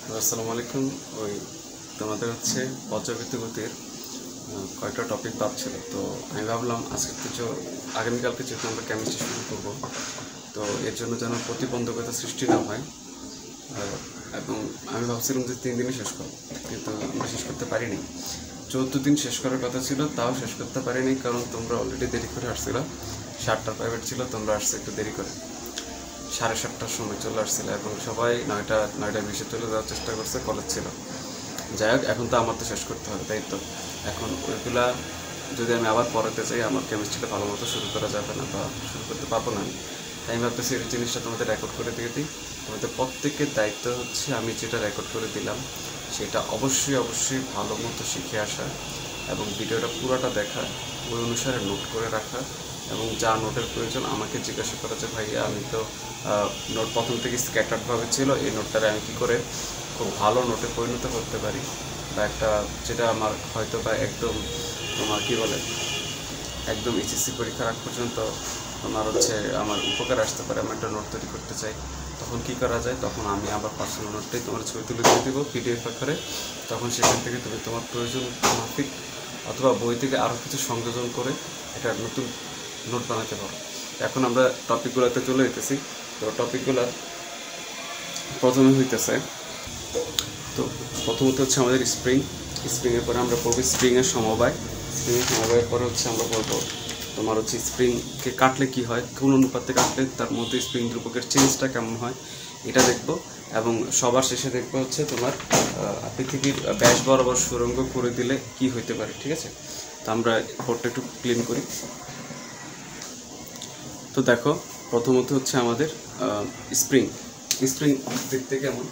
আসসালামু আলাইকুম। ওই তোমাদের হচ্ছে পর্যাবৃত্ত গতির কয়েকটা টপিক ভাবছিল, তো আমি ভাবলাম আজকে কিছু আগামীকালকে যেহেতু আমরা কেমিস্ট্রি শুরু করবো, তো এর জন্য যেন প্রতিবন্ধকতা সৃষ্টি না হয়। এবং আমি ভাবছিলাম যে 3 দিনে শেষ করবো, কিন্তু আমরা শেষ করতে পারিনি। 14 দিন শেষ করার কথা ছিল, তাও শেষ করতে পারিনি, কারণ তোমরা অলরেডি দেরি করে আসছিল। 7টার প্রাইভেট ছিল, তোমরা আসছে একটু দেরি করে, 7:30টার সময় চলে আসছিল এবং সবাই 9:20 চলে যাওয়ার চেষ্টা করছে, কলেজ ছিল। যাই হোক, এখন তো আমার তো শেষ করতে হবে, তাই তো। এখন ওইগুলা যদি আমি আবার পড়াতে চাই, আমার কেমিস্ট্রিটা ভালো মতো শুরু করা যাবে না বা শুরু করতে পারবো না আমি। তাই আমি ভাবতেছি এই জিনিসটা তোমাদের রেকর্ড করে দিয়ে দিই। তোমাদের প্রত্যেকের দায়িত্ব হচ্ছে আমি যেটা রেকর্ড করে দিলাম সেটা অবশ্যই ভালো মতো শিখে আসা এবং ভিডিওটা পুরোটা দেখা, ওই অনুসারে নোট করে রাখা, এবং যা নোটের প্রয়োজন আমাকে জিজ্ঞাসা করা যে ভাইয়া আমি তো নোট প্রথম থেকে স্ক্যাটার্ডভাবে ছিল, এই নোটটারে আমি কী করে খুব ভালো নোটে পরিণত করতে পারি, বা একটা যেটা আমার হয়তো বা একদম তোমার কী বলে একদম এইচএসসি পরীক্ষার আগ পর্যন্ত তোমার হচ্ছে আমার উপকার আসতে পারে। আমি একটা নোট তৈরি করতে চাই, তখন কী করা যায়, তখন আমি আবার পার্সোনাল নোটটাই তোমার ছবি তুলে দিয়ে দেবো পিডিএফ আকারে। তখন সেখান থেকে তুমি তোমার প্রয়োজন মাফিক অথবা বই থেকে আরও কিছু সংযোজন করে একটা নতুন নোট বানাতে পারো। এখন আমরা টপিকগুলোতে চলে যেতেছি। তো টপিকগুলো প্রথমে হইতেছে, তো প্রথমত হচ্ছে আমাদের স্প্রিংয়ের পরে আমরা পড়বো স্প্রিংয়ের সমবায়। স্প্রিংয়ের সমবায়ের পরে হচ্ছে আমরা বলবো তোমার হচ্ছে স্প্রিংকে কাটলে কি হয়, কোন অনুপাতে কাটলে তার মধ্যে স্প্রিং ধ্রুবকের চেঞ্জটা কেমন হয়, এটা দেখবো। এবং সবার শেষে দেখবো হচ্ছে তোমার পৃথিবীর ব্যাস বরাবর সুড়ঙ্গ করে দিলে কি হইতে পারে। ঠিক আছে, তো আমরা বোর্ডটা একটু ক্লিন করি। তো দেখো, প্রথমত হচ্ছে আমাদের স্প্রিং স্প্রিং দেখতে কেমন।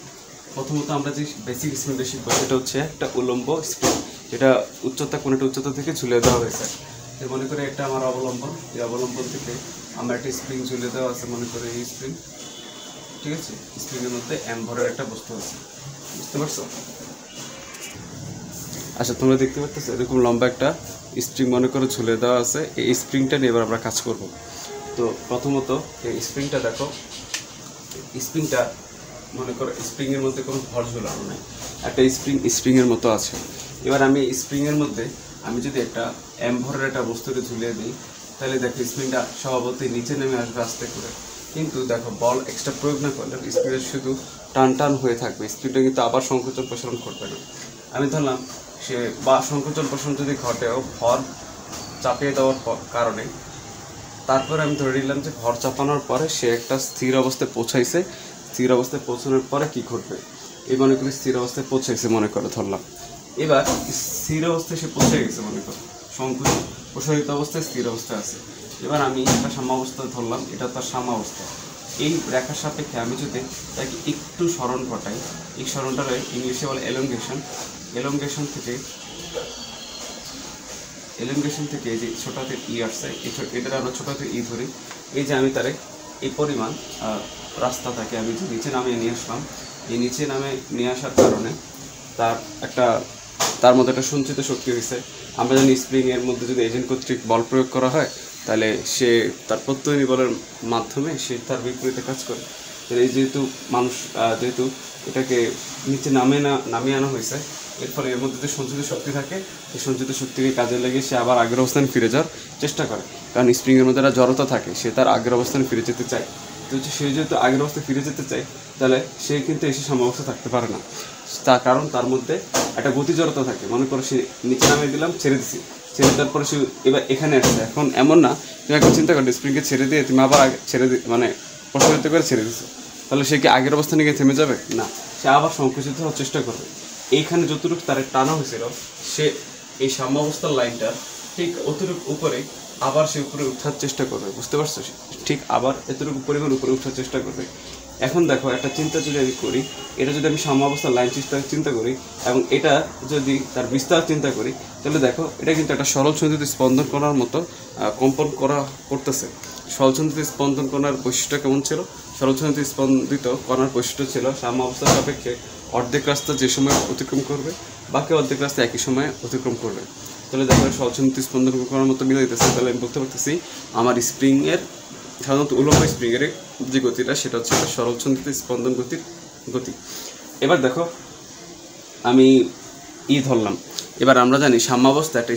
প্রথমত আমরা যে বেসিক স্প্রিংটা শিখবো সেটা হচ্ছে একটা উলম্ব স্প্রিং, যেটা উচ্চতা কোনো একটা উচ্চতা থেকে ঝুলে দেওয়া হয়েছে। যে মনে করে একটা আমার অবলম্বন, এই অবলম্বন থেকে আমরা একটা স্প্রিং ঝুলে দেওয়া আছে, মনে করে এই স্প্রিং। ঠিক আছে, স্প্রিংয়ের মধ্যে ভরের একটা বস্তু আছে, বুঝতে পারছো? আচ্ছা, তোমরা দেখতে পাচ্ছ এরকম লম্বা একটা স্প্রিং মনে করে ঝুলে দেওয়া আছে। এই স্প্রিংটা নিয়ে এবার আমরা কাজ করব। তো প্রথমত এই স্প্রিংটা দেখো, স্প্রিংটা মনে করো স্প্রিংয়ের মধ্যে কোনো ভর ঝুলানো নেই, একটা স্প্রিংয়ের মতো আছে। এবার আমি স্প্রিংয়ের মধ্যে আমি যদি একটা ভরের একটা বস্তুকে ঝুলিয়ে দিই, তাহলে দেখো স্প্রিংটা স্বভাবতই নিচে নেমে আসবে আস্তে করে। কিন্তু দেখো, বল এক্সট্রা প্রয়োগ না করলে স্প্রিংটা শুধু টান হয়ে থাকবে, স্প্রিংটা কিন্তু আবার সংকোচন প্রসারণ করবে না। আমি ধরলাম সে বা সংকোচন প্রসারণ যদি ঘটেও ভর চাপিয়ে দেওয়ার কারণে, তারপরে আমি ধরে নিলাম যে ভর চাপানোর পরে সে একটা স্থির অবস্থায় পৌঁছাইছে। স্থির অবস্থায় পৌঁছানোর পরে কি ঘটবে, এই মনে করি স্থির অবস্থায় পৌঁছাইছে মনে করে ধরলাম। এবার স্থির অবস্থায় সে পৌঁছে গেছে, মনে করো সংকোচন প্রসারিত অবস্থায় স্থির অবস্থায় আছে। এবার আমি একটা সাম্যাবস্থা ধরলাম, এটা তার সাম্যাবস্থা। এই রেখার সাপেক্ষে আমি যদি তাকে একটু স্মরণ ঘটাই, এই স্মরণটারে ইংলিশে বলে এলঙ্গেশন। এলঙ্গেশন থেকে এই যে ছোট হাতের ই আসছে, এটার আমরা ছোট হাতের ই ধরি। এই যে আমি তারে এই পরিমাণ রাস্তা থাকে আমি যে নিচে নামিয়ে নিয়ে আসলাম, এই নিচে নামে নিয়ে আসার কারণে তার মধ্যে একটা সঞ্চিত শক্তি হয়েছে। আমরা জানি স্প্রিংয়ের মধ্যে যদি এজেন্ট কর্তৃক বল প্রয়োগ করা হয়, তাহলে সে তার প্রত্যয়নী বলের মাধ্যমে সে তার বিপরীতে কাজ করে। এই যেহেতু এটাকে নিচে নামিয়ে আনা হয়েছে, এর ফলে এর মধ্যে যে সঞ্চিত শক্তি থাকে, এই সঞ্চিত শক্তিকে কাজে লাগিয়ে সে আবার আগের অবস্থানে ফিরে যাওয়ার চেষ্টা করে। কারণ স্প্রিংয়ের মধ্যে একটা জড়তা থাকে, সে তার আগের অবস্থানে ফিরে যেতে চায়। তো সে যেহেতু আগের অবস্থায় ফিরে যেতে চায়, তাহলে সে কিন্তু এসে সাম্যাবস্থা থাকতে পারে না। তার কারণ তার মধ্যে একটা গতি জড়তা থাকে। মনে করো সে নিচে নামিয়ে দিলাম, ছেড়ে দিছি, ছেড়ে দেওয়ার পরে সে এবার এখানে আসছে। এখন এমন না, তুমি একবার চিন্তা করো স্প্রিংকে ছেড়ে দিয়ে তুমি আবার প্রসারিত করে ছেড়ে দিছো, তাহলে সে কি আগের অবস্থানে গিয়ে থেমে যাবে না, সে আবার সংকুচিত হওয়ার চেষ্টা করবে। এইখানে যতটুকু তার টানা হয়েছিল, সে এই সাম্যাবস্থার লাইনটা ঠিক অতটুকু উপরে আবার সে উপরে উঠার চেষ্টা করবে, বুঝতে পারছো? ঠিক আবার এতটুকু পরিমাণ উপরে উঠার চেষ্টা করবে। এখন দেখো, একটা চিন্তা যদি আমি করি, এটা যদি আমি সাম্যাবস্থার লাইন চিন্তা করি এবং এটা যদি তার বিস্তার চিন্তা করি, তাহলে দেখো এটা কিন্তু একটা সরল সঞ্চিত স্পন্দন কণার মতো কম্পন করতেছে। সরল সঞ্চিত স্পন্দন কণার বৈশিষ্ট্য কেমন ছিল? সরল সঞ্চিত স্পন্দিত কণার বৈশিষ্ট্য ছিল সাম্যাবস্থার সাপেক্ষে অর্ধেক রাস্তা যে সময় অতিক্রম করবে, বাকি অর্ধেক রাস্তা একই সময়ে অতিক্রম করবে। তাহলে দেখো সরল সঞ্চিত স্পন্দন কণার মতো মিলে দিতেছে। তাহলে আমি বলতে পারতেছি আমার স্প্রিংয়ের সাধারণত উলম্ব স্প্রিংয়ের যে গতিটা, সেটা হচ্ছে একটা সরল সঞ্চিত স্পন্দন গতি। এবার দেখো আমি ধরলাম। এবার আমরা জানি সাম্যাবস্থা একটা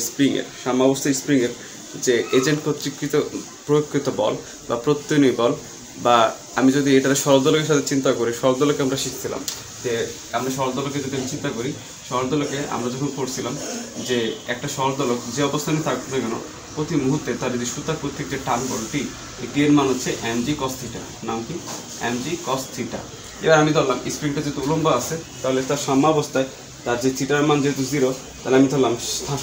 স্প্রিংয়ের যে এজেন্ট কর্তৃকৃত প্রয়োগকৃত বল বা প্রত্যয়নী বল, বা আমি যদি এটা সরলদোলকের সাথে চিন্তা করি, সরলদোলকে আমরা শিখছিলাম যে আমরা সরলদোলকে যদি আমি চিন্তা করি, সরলদোলকে আমরা যখন পড়ছিলাম যে একটা সরলদোলক যে অবস্থানে থাকুক না কেন প্রতি মুহূর্তে তার যদি সুতা কর্তৃক যে টান বলটি, টি এর মান হচ্ছে mg cos থিটা। নাম কি? mg cos theta. এবার আমি ধরলাম স্প্রিংটা যেহেতু উলম্ব আছে, তাহলে তার সাম্যাবস্থায় তার যে থিটার মান যেহেতু 0, তাহলে আমি ধরলাম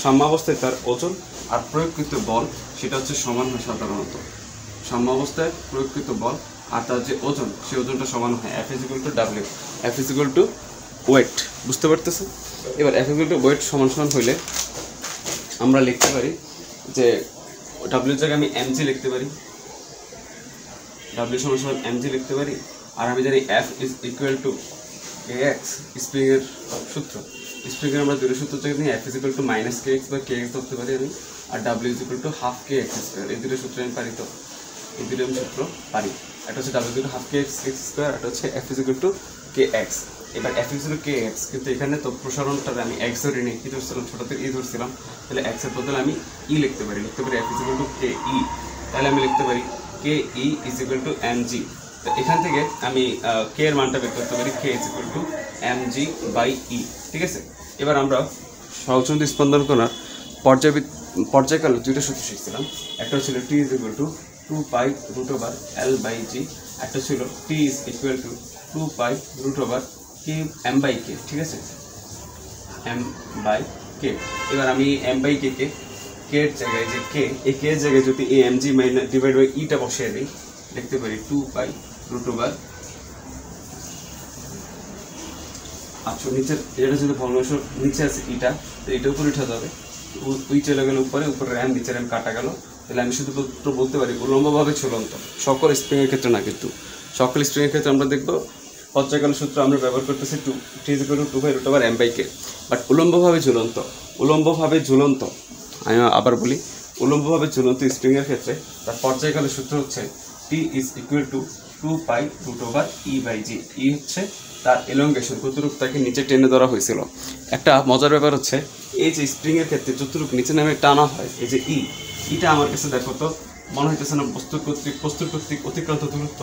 সাম্যাবস্থায় তার ওজন আর প্রয়োগকৃত বল সেটা হচ্ছে সমান হয়। সাধারণত সাম্যাবস্থায় প্রয়োগকৃত বল আর তার যে ওজন, সেই ওজনটা সমান হয় F = W, F = ওয়েট। বুঝতে পারতেছে? এবার F = ওয়েট সমান হইলে আমরা লিখতে পারি যে W জায়গায় আমি mg লিখতে পারি, W সমান mg লিখতে পারি। আর আমি জানি F = kx, স্প্রিংয়ের সূত্র। স্প্রিংয়ের আমরা দুটো সূত্র থেকে নিয়ে F = -kx বা kx ধরতে পারি আমি, আর W = ½ kx²। এই দুটো সূত্র আমি পারি, তো এই দুটো আমি সূত্র পারি। একটা হচ্ছে W = ½ kx², একটা হচ্ছে F = kx। এবার F = kx, কিন্তু এখানে তো প্রসারণটা আমি x ধরে নিই, কি ধরছিলাম? ছোটতে ই ধরছিলাম, তাহলে x এর বদলে আমি ই লিখতে পারি F = ke। তাহলে আমি লিখতে পারি ke = mg। তো এখান থেকে আমি কে এর মানটা বের করতে পারি, k = mg/e। ঠিক আছে? এবার আমরা সহজচন্দ্র স্পন্দন কণার পর্যায়কালে দুইটা সূত্র শিখছিলাম। একটা ছিল t = 2π√L/g, একটা ছিল t = 2π√m/k। ঠিক আছে? m/k। এবার আমি m/k কে এর জায়গায় যে k, এই k এর জায়গায় যদি এই mg / e টা বসিয়ে দিই, লিখতে পারি 2π√। আচ্ছা, নিচের এটা যদি ভগ্নাংশ নিচে আছে ইটা, তো এটা উপরে উঠে যাবে, উই চলে গেল উপরে র্যাম, নিচের র্যাম কাটা গেল। তাহলে আমি শুধুমাত্র বলতে পারি উলম্বভাবে ঝুলন্ত। সকল স্প্রিংয়ের ক্ষেত্রে না, কিন্তু সকল স্প্রিংয়ের ক্ষেত্রে আমরা দেখব পর্যায়কাল সূত্র আমরা ব্যবহার করতেছি t = 2π√m/k। বাট উলম্বভাবে ঝুলন্ত, আমি আবার বলি, উলম্বভাবে ঝুলন্ত স্প্রিংয়ের ক্ষেত্রে তার পর্যায়কালের সূত্র হচ্ছে t = 2π√e/g। ই হচ্ছে তার এলঙ্গেশন, কতটুকু তাকে নিচে টেনে ধরা হয়েছিল। একটা মজার ব্যাপার হচ্ছে, এই যে স্প্রিংয়ের ক্ষেত্রে যতটুকু নিচে নামে টানা হয়, এই যে ইটা আমার কাছে দেখো তো মনে হইতেছে না বস্তুর কর্তৃক অতিক্রান্ত দূরত্ব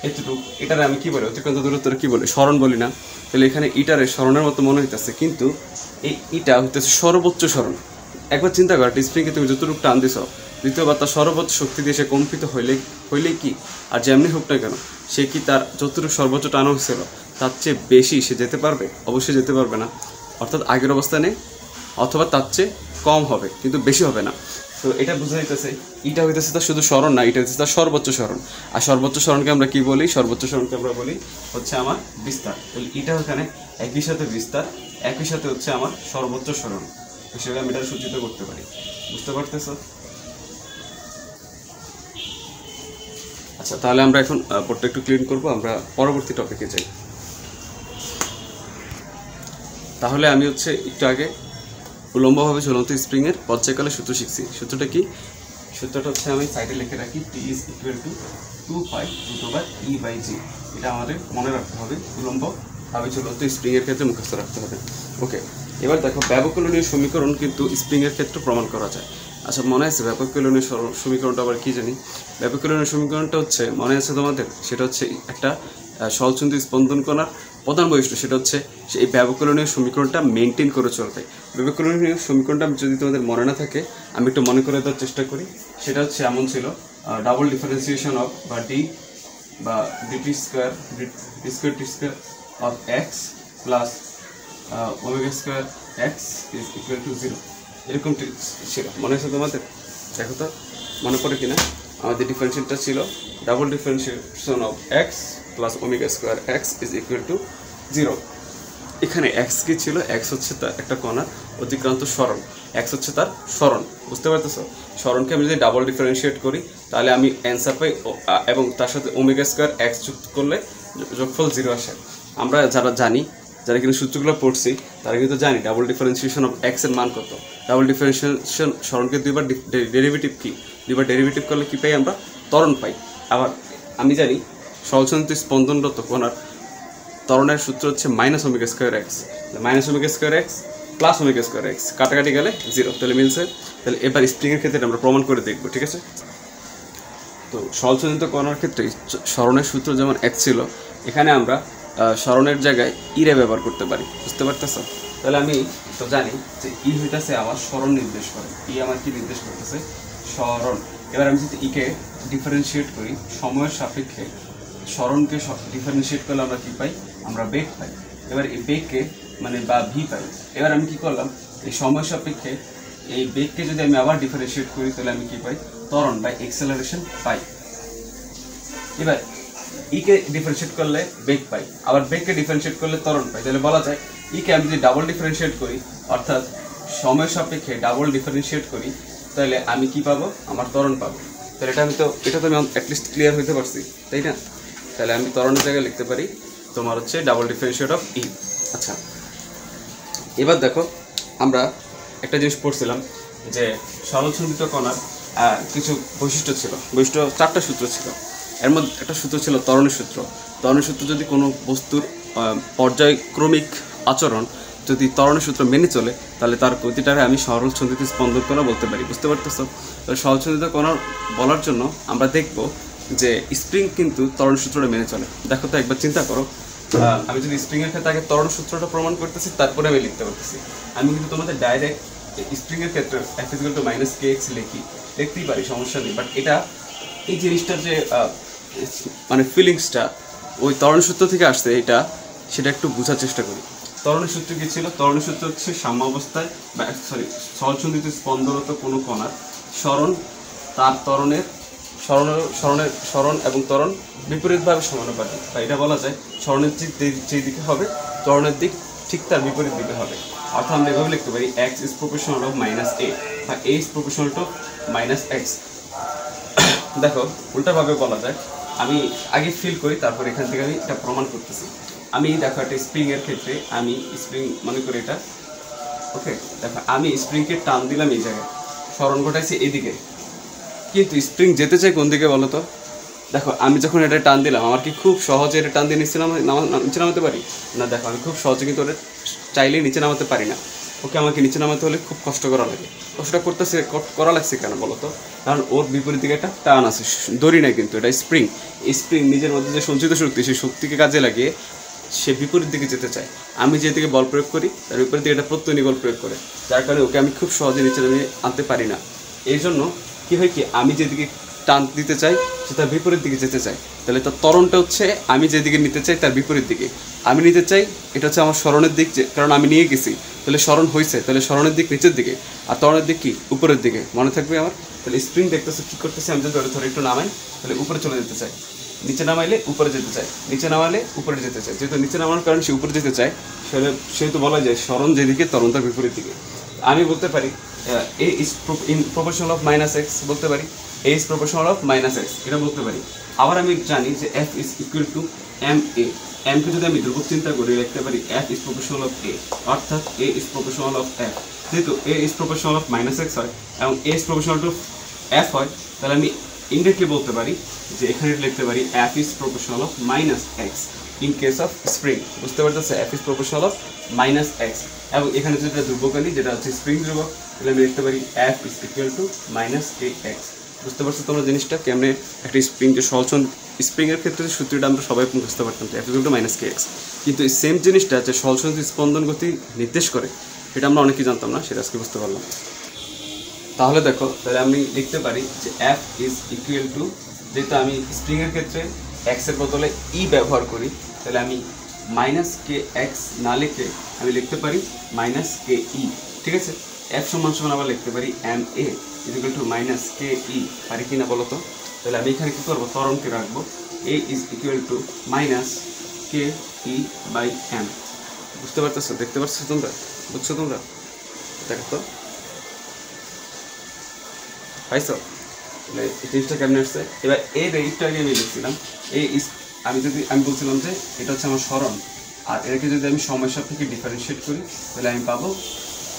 এতটুকু, এটারে আমি কি বলি? অতিক্রান্ত দূরত্বটা কি বলি? সরণ বলি না? তাহলে এখানে ইটারে সরণের মতো মনে হইতেছে, কিন্তু এই ইটা হইতেছে সর্বোচ্চ সরণ। একবার চিন্তা কর, স্প্রিংকে তুমি যতটুকু টান দিছ, দ্বিতীয়বার তার সর্বোচ্চ শক্তি দিয়ে সে কম্পিত হইলেই কি, আর যেমনি হোক না কেন, সে কি তার যতটুকু সর্বোচ্চ টানা হয়েছিল তার চেয়ে বেশি সে যেতে পারবে? অবশ্যই যেতে পারবে না। অর্থাৎ আগের অবস্থানে অথবা তার চেয়ে কম হবে, কিন্তু বেশি হবে না। তো এটা বোঝা যাইতেছে এটা হইতেছে তার শুধু স্মরণ না, এটা হচ্ছে তার সর্বোচ্চ স্মরণ। আর সর্বোচ্চ স্মরণকে আমরা কি বলি? সর্বোচ্চ স্মরণকে আমরা বলি হচ্ছে আমার বিস্তার। তাহলে এটা ওখানে একই সাথে বিস্তার, একই সাথে হচ্ছে আমার সর্বোচ্চ স্মরণ হিসেবে আমি এটা সূচিত করতে পারি। বুঝতে পারতেছ? আচ্ছা, তাহলে আমরা এখন বোর্ডটা একটু ক্লিন করবো, আমরা পরবর্তী টপিকে যাই। তাহলে আমি হচ্ছে একটু আগে উলম্বভাবে ঝুলন্ত স্প্রিংয়ের পর্যায়কালের সূত্র শিখছি। সূত্রটা কি? সূত্রটা হচ্ছে আমি সাইডে লিখে রাখি, t = 2π√e/g। এটা আমাদের মনে রাখতে হবে, উলম্বভাবে ঝুলন্ত স্প্রিংয়ের ক্ষেত্রে মুখস্থ রাখতে হবে। ওকে, এবার দেখো ব্যবকলনীয় সমীকরণ কিন্তু স্প্রিংয়ের ক্ষেত্রে প্রমাণ করা যায়। আচ্ছা, মনে আছে ব্যবকলনীয় সমীকরণটা আবার কি জানি? ব্যবকলনীয় সমীকরণটা হচ্ছে, মনে আছে তোমাদের? সেটা হচ্ছে একটা সহচন্দ্র স্পন্দন কণার প্রধান বৈশিষ্ট্য, সেটা হচ্ছে এই ব্যবকলনীয় সমীকরণটা মেনটেন করে চলবে। ব্যবকলনীয় সমীকরণটা যদি তোমাদের মনে না থাকে, আমি একটু মনে করে দেওয়ার চেষ্টা করি। সেটা হচ্ছে এমন ছিল, ডাবল ডিফারেন্সিয়েশন অফ বা dt² of x plus ω² x = 0। এরকম ছিল, মনে আছে তোমাদের? দেখো তো মনে পড়ে কিনা? আমাদের ডিফারেন্সিয়েশনটা ছিল double differentiation of x plus ω² x = 0। এখানে x কি ছিল? x হচ্ছে তার একটা কণার অতিক্রান্ত সরণ, x হচ্ছে তার সরণ। বুঝতে পারতেছো? সরণকে আমি যদি ডাবল ডিফারেন্সিয়েট করি, তাহলে আমি অ্যান্সার পাই, এবং তার সাথে ω² x যুক্ত করলে যোগফল 0 আসে। আমরা যারা জানি, যারা কিন্তু সূত্রগুলো পড়ছি, তারা কিন্তু জানি ডাবল ডিফারেন্সিয়েশন অফ x এর মান কত। ডাবল ডিফারেন্সিয়েশন সরণকে দুইবার ডেরিভেটিভ কি, দুইবার ডেরিভেটিভ করলে কি পাই? আমরা ত্বরণ পাই। আবার আমি জানি সহচন্দ্র স্পন্দনরত কণার ত্বরণের সূত্র হচ্ছে minus omega square x, minus omega square x plus omega square x, কাটাকাটি গেলে 0, তাহলে মিলছে। তাহলে এবার স্প্রিংয়ের ক্ষেত্রে আমরা প্রমাণ করে দেখবো, ঠিক আছে। তো সরলচন্দ্রিত কণার ক্ষেত্রে সরণের সূত্র যেমন এক ছিল, এখানে আমরা সরণের জায়গায় ইরে ব্যবহার করতে পারি, বুঝতে পারতেছ। তাহলে আমি তো জানি যে ই হইতেছে আমার সরণ নির্দেশ করে, ই আমার কি নির্দেশ করতেছে, সরণ। এবার আমি যদি ইকে ডিফারেন্সিয়েট করি সময়ের সাপেক্ষে, সরণকে ডিফারেন্সিয়েট করলে আমরা কি পাই, আমরা বেগ পাই। এবার এই বেগকে মানে বা ভি পাই। এবার আমি কি করলাম, এই সময় সাপেক্ষে এই বেগকে যদি আমি আবার ডিফারেন্সিয়েট করি তাহলে আমি কি পাই, ত্বরণ বা এক্সেলারেশন পাই। এবার ইকে ডিফারেন্সিয়েট করলে বেগ পাই, আবার বেগকে ডিফারেন্সিয়েট করলে ত্বরণ পাই। তাহলে বলা যায় ইকে আমি যদি ডাবল ডিফারেন্সিয়েট করি, অর্থাৎ সময় সাপেক্ষে ডাবল ডিফারেন্সিয়েট করি, তাহলে আমি কি পাবো, আমার ত্বরণ পাবো। তাহলে এটা তো আমি অ্যাটলিস্ট ক্লিয়ার হইতে পারছি, তাই না। তাহলে আমি ত্বরণের জায়গায় লিখতে পারি তোমার হচ্ছে ডাবল ডিফারেন্সিয়েট অফ ই। আচ্ছা, এবার দেখো আমরা একটা জিনিস পড়ছিলাম যে সরলচন্দ্রিত কণার কিছু বৈশিষ্ট্য ছিল, বৈশিষ্ট্য 4টা সূত্র ছিল। এর মধ্যে একটা সূত্র ছিল ত্বরণের সূত্র। ত্বরণের সূত্র যদি কোনো বস্তুর পর্যায়ক্রমিক আচরণ যদি ত্বরণের সূত্র মেনে চলে, তাহলে তার গতিটাকে আমি সরলচন্দ্রিত স্পন্দন কণা বলতে পারি, বুঝতে পারতেছো। তাহলে সরলচন্দ্রিত কণা বলার জন্য আমরা দেখব যে স্প্রিং কিন্তু ত্বরণের সূত্রটা মেনে চলে। দেখো তো একবার চিন্তা করো, আমি যদি স্প্রিংয়ের ক্ষেত্রে আগে ত্বরণ সূত্রটা প্রমাণ করতেছি, তারপরে আমি লিখতে পারতেছি। আমি কিন্তু তোমাদের ডাইরেক্ট স্প্রিংয়ের ক্ষেত্রে F - kx লিখতেই পারি, সমস্যা নেই। বাট এটা এই জিনিসটার যে মানে ফিলিংসটা ওই ত্বরণ সূত্র থেকে আসছে, এটা সেটা একটু বোঝার চেষ্টা করি। ত্বরণের সূত্র কী ছিল, ত্বরণের সূত্র হচ্ছে সাম্য অবস্থায় বা সরলচন্দ্রিত স্পন্দনরত কোনো কণার সরণ তার ত্বরণের সরণ এবং ত্বরণ বিপরীতভাবে সমানুপাতিক, বা এটা বলা যায় সরণের দিক যেই দিকে হবে ত্বরণের দিক ঠিক তার বিপরীত দিকে হবে। অর্থাৎ আমরা এভাবে লিখতে পারি x is proportional of -a বা a is proportional to -x। দেখো উল্টাভাবে বলা যায়, আমি আগে ফিল করি, তারপর এখান থেকে আমি এটা প্রমাণ করতেছি। আমি দেখো একটা স্প্রিংয়ের ক্ষেত্রে আমি স্প্রিং মনে করি এটা, ওকে। দেখো আমি স্প্রিংকে টান দিলাম এই জায়গায়, সরণ ঘটাইছি এদিকে, কিন্তু স্প্রিং যেতে চাই কোন দিকে বলো তো। দেখো আমি যখন এটা টান দিলাম, আমার কি খুব সহজে এটা টান দিয়ে নিচে নামাতে পারি না? দেখো আমি খুব সহজে কিন্তু ওটা চাইলেই নিচে নামাতে পারি না। ওকে, আমাকে নিচে নামাতে হলে খুব কষ্ট করা লাগে। কষ্টটা করা লাগছে কেন বলো তো? কারণ ওর বিপরীত দিকে একটা টান আছে, দড়ি নাই কিন্তু, এটা স্প্রিং। স্প্রিং নিজের মধ্যে যে সঞ্চিত শক্তি, সেই শক্তিকে কাজে লাগিয়ে সে বিপরীত দিকে যেতে চায়। আমি যেদিকে বল প্রয়োগ করি তার বিপরীত দিকে এটা প্রত্যয়নী বল প্রয়োগ করে, যার কারণে ওকে আমি খুব সহজে নিচে নামিয়ে আনতে পারি না। এই জন্য কী হয় কি, আমি যেদিকে টান দিতে চাই সে তার বিপরীত দিকে যেতে চায়। তাহলে তার ত্বরণটা হচ্ছে আমি যেদিকে নিতে চাই তার বিপরীত দিকে। আমি নিতে চাই এটা হচ্ছে আমার সরণের দিক, কারণ আমি নিয়ে গেছি, তাহলে সরণ হয়েছে, তাহলে সরণের দিক নিচের দিকে, আর ত্বরণের দিক কি উপরের দিকে, মনে থাকবে আমার। তাহলে স্প্রিং দেখতেছে কী করতেছে, আমি যদি ধরে একটু নামাই তাহলে উপরে চলে যেতে চাই, নিচে নামাইলে উপরে যেতে চাই, নিচে নামাইলে উপরে যেতে চাই। যেহেতু নিচে নামানোর কারণে সে উপরে যেতে চায়, সেহেতু বলা যায় সরণ যেদিকে ত্বরণ তার বিপরীত দিকে। আমি বলতে পারি a is in proportional of -x বলতে পারি, a is proportional of -x এটা বলতে পারি। আবার আমি জানি যে f is equal to ma, m কে যদি আমি ধ্রুবক চিন্তা করি লিখতে পারি f is proportional of a, অর্থাৎ a is proportional of f। যেহেতু a is proportional of -x হয় এবং a is proportional to f হয়, তাহলে আমি ইনডাইরেক্টলি বলতে পারি যে এখানে লিখতে পারি f is proportional of -x in case of spring. বুঝতে পারতেছে, f is proportional of -x। এবং এখানে যেটা ধ্রুবক আনি, যেটা হচ্ছে স্প্রিং ধ্রুবক, তাহলে আমি লিখতে পারি f is equal to -kx। বুঝতে পারছো তোমরা জিনিসটা কেমনে একটা স্প্রিংকে স্প্রিংয়ের ক্ষেত্রে সূত্রটা আমরা সবাই বুঝতে পারতাম f is equal to -kx, কিন্তু এই সেম জিনিসটা যে সরলচন্দ্রিত স্পন্দন গতি নির্দেশ করে সেটা আমরা অনেকেই জানতাম না, সেটা আজকে বুঝতে পারলাম। তাহলে দেখো, তাহলে আমি লিখতে পারি যে f is equal to, যেহেতু আমি স্প্রিংয়ের ক্ষেত্রে x এর বদলে e ব্যবহার করি, তাহলে আমি -kx না লিখে আমি লিখতে পারি -ke, ঠিক আছে। f সমান আবার লিখতে পারি ma is equal to -ke, পারি কি না বলো তো? তাহলে আমি এখানে কী করবো, ত্বরণকে রাখবো a is equal to -ke by m। বুঝতে পারতেছো, দেখতে পাচ্ছ তোমরা, বুঝছো তোমরা? দেখো তো পাইছো তাহলে এই জিনিসটা কেমন আসছে। এবার এই রেটটা আগে আমি লিখছিলাম আমি বলছিলাম যে এটা হচ্ছে আমার সরণ, আর এটাকে যদি আমি সময় সাপেক্ষে ডিফারেন্সিয়েট করি তাহলে আমি পাবো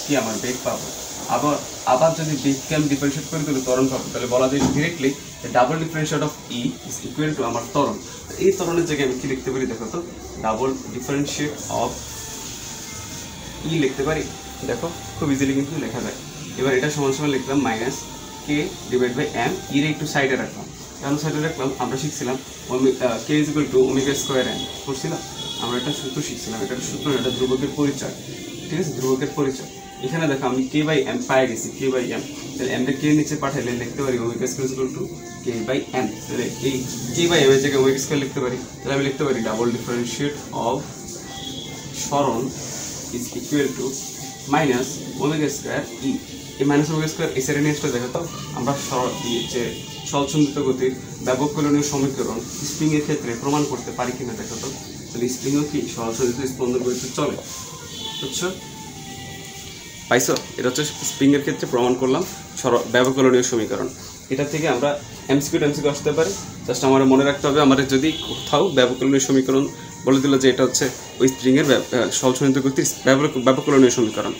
কি, আমার বেগ পাবো। আবার আবার যদি বেগকে আমি ডিফারেন্সিয়েট করে দিলে ত্বরণ পাবো, তাহলে বলা যায় directly double differentiate of E is equal two আমার ত্বরণ। এই ত্বরণের জায়গায় আমি কি লিখতে পারি দেখো তো, ডাবল ডিফারেন্সিয়েট অফ ই লিখতে পারি। দেখো খুব ইজিলি কিন্তু লেখা যায়। এবার এটা সমান সমান লিখলাম minus K divide by M, ইরে একটু সাইডে রাখলাম। কেন সাইডে রাখলাম, আমরা শিখছিলাম K is equal to omega square M করছিলাম, আমরা একটা সূত্র শিখছিলাম, এটা সূত্র এটা ধ্রুবকের পরিচয়, ঠিক আছে, ধ্রুবকের পরিচয়। এখানে দেখো আমি কে বাই এম পাই গেছি, কে বাই এম, তাহলে এমটা কে নিচে পাঠাইলে লিখতে পারি omega square is equal to K by M. তাহলে এই কে বাই এম এর জায়গায় ওমেগা স্কোয়ার লিখতে পারি, তাহলে আমি লিখতে পারি ডাবল ডিফারেন্সিয়েট অফ সরণ is equal to minus omega square e। এই মাইনাস ওমেগা স্কোয়ার এই সাইডে নিয়ে আসলে দেখো তো আমরা যে স্বচ্ছন্দিত গতির ব্যবকলনীয় সমীকরণ স্প্রিং এর ক্ষেত্রে প্রমাণ করতে পারি কিনা দেখো তো। তাহলে স্প্রিংও কি স্বচ্ছন্দিত স্পন্দন গতিতে চলে, বুঝছো পাইছো? এটা হচ্ছে স্প্রিং এর ক্ষেত্রে প্রমাণ করলাম ব্যবকলনীয় সমীকরণ। এটা থেকে আমরা এমসিকিউ আসতে পারে, জাস্ট আমার মনে রাখতে হবে আমার যদি কোথাও ব্যবকলনীয় সমীকরণ বলে দিল যে এটা হচ্ছে ওই স্প্রিংয়ের স্বচ্ছন্দিত গতির ব্যবকলনীয় সমীকরণ,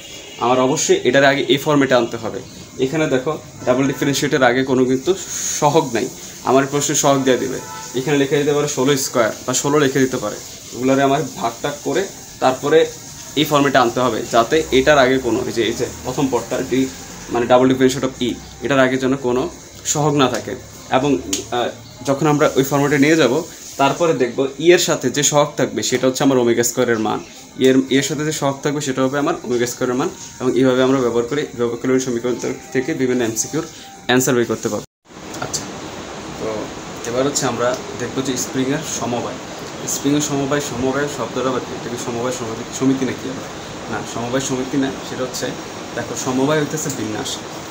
আমার অবশ্যই এটার আগে এই ফর্মেটে আনতে হবে। এখানে দেখো ডাবল ডিফারেন্সিয়েটের আগে কোনো কিন্তু সহগ নাই, আমার প্রশ্নে সহগ দিয়ে দেবে, এখানে লিখে দিতে পারে 16 স্কোয়ার বা 16 লিখে দিতে পারে, ওগুলোরে আমার ভাগ করে তারপরে এই ফর্মেটে আনতে হবে, যাতে এটার আগে কোনো এই যে প্রথম পদটা মানে ডাবল ডিফারেন্সিয়েট অফ ই, এটার আগে যেন কোনো সহগ না থাকে। এবং যখন আমরা ওই ফর্মেটে নিয়ে যাব তারপরে দেখব ই এর সাথে যে সহগ থাকবে সেটা হচ্ছে আমার ওমেগা স্কোয়ারের মান, এর সাথে যে সহগ থাকবে সেটা হবে আমার ওমেগা স্কোয়ারের মান। এবং এইভাবে আমরা ব্যবহার করে ব্যবকলনীয় সমীকরণ থেকে বিভিন্ন এমসিকিউর অ্যান্সার বের করতে পারবো। আচ্ছা, তো এবার হচ্ছে আমরা দেখব যে স্প্রিংয়ের সমবায়। স্প্রিংয়ের সমবায় শব্দটা বা এটাকে সমবায় সমিতি নাকি হবে না, সমবায় সমিতি না, সেটা হচ্ছে দেখো সমবায় হইতেছে বিন্যাস।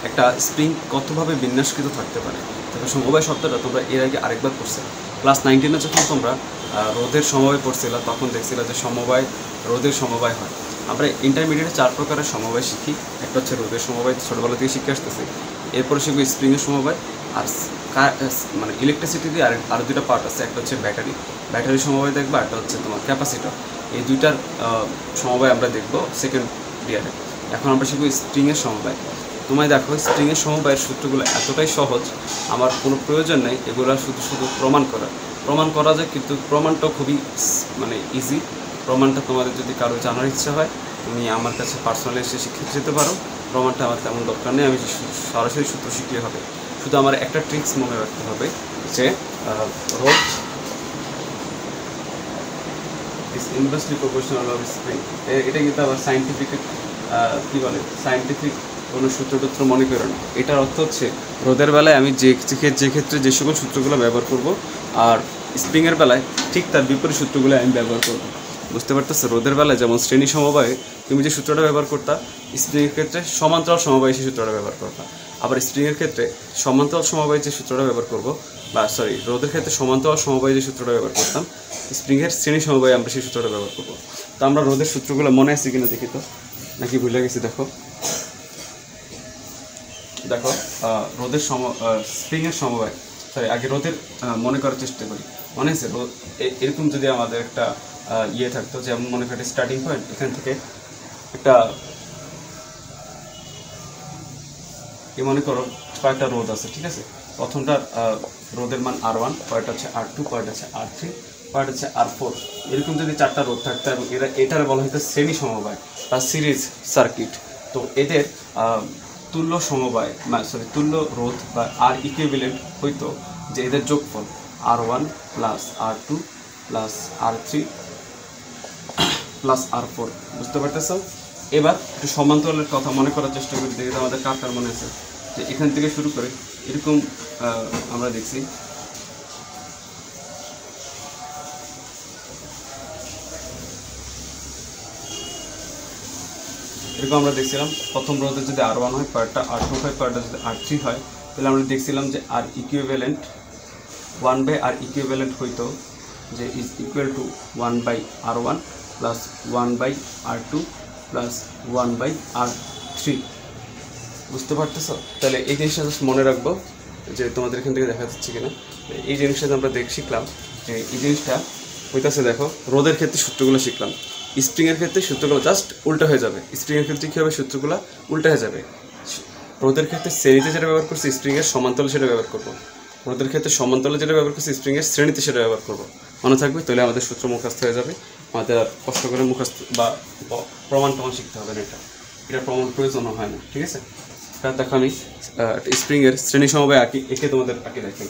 একটা স্প্রিং কতভাবে বিন্যাসকৃত থাকতে পারে। দেখো সমবায় শব্দটা তোমরা এর আগে আরেকবার পড়ছিলে ক্লাস 19-এ যখন তোমরা রোধের সমবায় পড়ছিলা তখন দেখছিলা যে সমবায় রোধের সমবায় হয়। আমরা ইন্টারমিডিয়েটে 4 প্রকারের সমবায় শিখি। একটা হচ্ছে রোধের সমবায়, ছোটোবেলা থেকে শিখে আসতেছি। এরপরে শিখবো স্প্রিংয়ের সমবায়, আর মানে ইলেকট্রিসিটি দিয়ে আর দুটো পার্ট আছে, একটা হচ্ছে ব্যাটারি সমবায় দেখবা, একটা হচ্ছে তোমার ক্যাপাসিটর। এই দুইটার সমবায় আমরা দেখবো সেকেন্ড ইয়ারে। এখন আমরা শিখবো স্প্রিংয়ের সমবায়। তোমায় দেখো স্প্রিংয়ের সমবায়ের সূত্রগুলো এতটাই সহজ, আমার কোনো প্রয়োজন নেই এগুলো শুধু প্রমাণ করা যায়, কিন্তু প্রমাণটাও খুবই মানে ইজি। প্রমাণটা তোমাদের যদি কারো জানার ইচ্ছা হয় তুমি আমার কাছে পার্সোনালি এসে শিখে যেতে পারো। প্রমাণটা আমার তেমন দরকার নেই, আমি সরাসরি সূত্র শিখলে হবে। শুধু আমার একটা ট্রিক্স মনে রাখতে হবে যে রোধ is inversely proportional of spring. এটা কিন্তু আবার সায়েন্টিফিক কী বলে, সায়েন্টিফিক কোনো সূত্রটূত্র মনে করো না। এটার অর্থ হচ্ছে রোদের বেলায় আমি যে ক্ষেত্রে যে সকল সূত্রগুলো ব্যবহার করব, আর স্প্রিংয়ের বেলায় ঠিক তার বিপরীত সূত্রগুলো আমি ব্যবহার করব। বুঝতে পারতেছো? রোদের বেলায় যেমন শ্রেণী সমবায়ে তুমি যে সূত্রটা ব্যবহার করতা, স্প্রিংয়ের ক্ষেত্রে সমান্তরাল সমবায়ে সেই সূত্রটা ব্যবহার করতা। আবার স্প্রিংয়ের ক্ষেত্রে সমান্তরাল সমবায়ে যে সূত্রটা ব্যবহার করব, রোদের ক্ষেত্রে সমান্তরাল সমবায়ে যে সূত্রটা ব্যবহার করতাম, স্প্রিংয়ের শ্রেণী সমবায়ে আমরা সেই সূত্রটা ব্যবহার করব। তো আমরা রোদের সূত্রগুলো মনে আছে কিনা দেখি তো, নাকি ভুলে গেছি? দেখো রোদের স্প্রিংয়ের সমবায়, আগে রোদের মনে করার চেষ্টা করি। মনে আছে এরকম যদি আমাদের একটা ইয়ে থাকতো, যেমন মনে করি স্টার্টিং পয়েন্ট, এখান থেকে একটা মনে করো কয়েকটা রোদ আছে, ঠিক আছে। প্রথমটার রোদের মান R1, পরেরটা হচ্ছে R2, পরেরটা হচ্ছে R3, পরেরটা হচ্ছে R4। এরকম যদি 4টা রোদ থাকতো এবং এটার বলা হয়তো শ্রেণী সমবায় বা সিরিজ সার্কিট। তো এদের তুল্য সমবায় তুল্য রোধ বা আর ইকুইভ্যালেন্ট হইতো যে এদের যোগফল R1 plus R2 plus R3 plus R4। বুঝতে পারতেছো? এবার একটু সমান্তরালের কথা মনে করার চেষ্টা করি, দেখি আমাদের কার মনে আছে যে এখান থেকে শুরু করে এরকম আমরা দেখছি আমরা দেখছিলাম প্রথম রোধে যদি R1 হয়, পরেরটা R2 হয়, পরেরটা যদি R3 হয়, তাহলে আমরা দেখছিলাম যে আর ইকুইভ্যালেন্ট 1/R ইকুইভ্যালেন্ট হইতো যে is equal two 1/R1 plus 1/R2 plus 1/R3। বুঝতে পারতেছো? তাহলে এই জিনিসটা জাস্ট মনে রাখবো যে তোমাদের এখান থেকে দেখা যাচ্ছে কিনা। এই জিনিসটা আমরা শিখলাম যে এই জিনিসটা হইতেছে, দেখো রোদের ক্ষেত্রে সূত্রগুলো শিখলাম, স্প্রিংয়ের ক্ষেত্রে সূত্রগুলো জাস্ট উল্টো হয়ে যাবে। স্প্রিংয়ের ক্ষেত্রে কী হবে, সূত্রগুলো উল্টো হয়ে যাবে। রোদের ক্ষেত্রে শ্রেণীতে যেটা ব্যবহার করছি স্প্রিংয়ের সমান্তরালে সেটা ব্যবহার করবো, রোদের ক্ষেত্রে সমান্তরালে যেটা ব্যবহার করছি স্প্রিংয়ের শ্রেণীতে সেটা ব্যবহার করবো। মনে থাকবে, তাহলে আমাদের সূত্র মুখস্থ হয়ে যাবে, আমাদের আর কষ্ট করে মুখস্থ বা প্রমাণ শিখতে হবে না, এটা প্রমাণ প্রয়োজনও হয় না। ঠিক আছে, কারণ দেখো আমি স্প্রিংয়ের শ্রেণী সমবায় আঁকি, একে তোমাদের আঁকি দেখেন।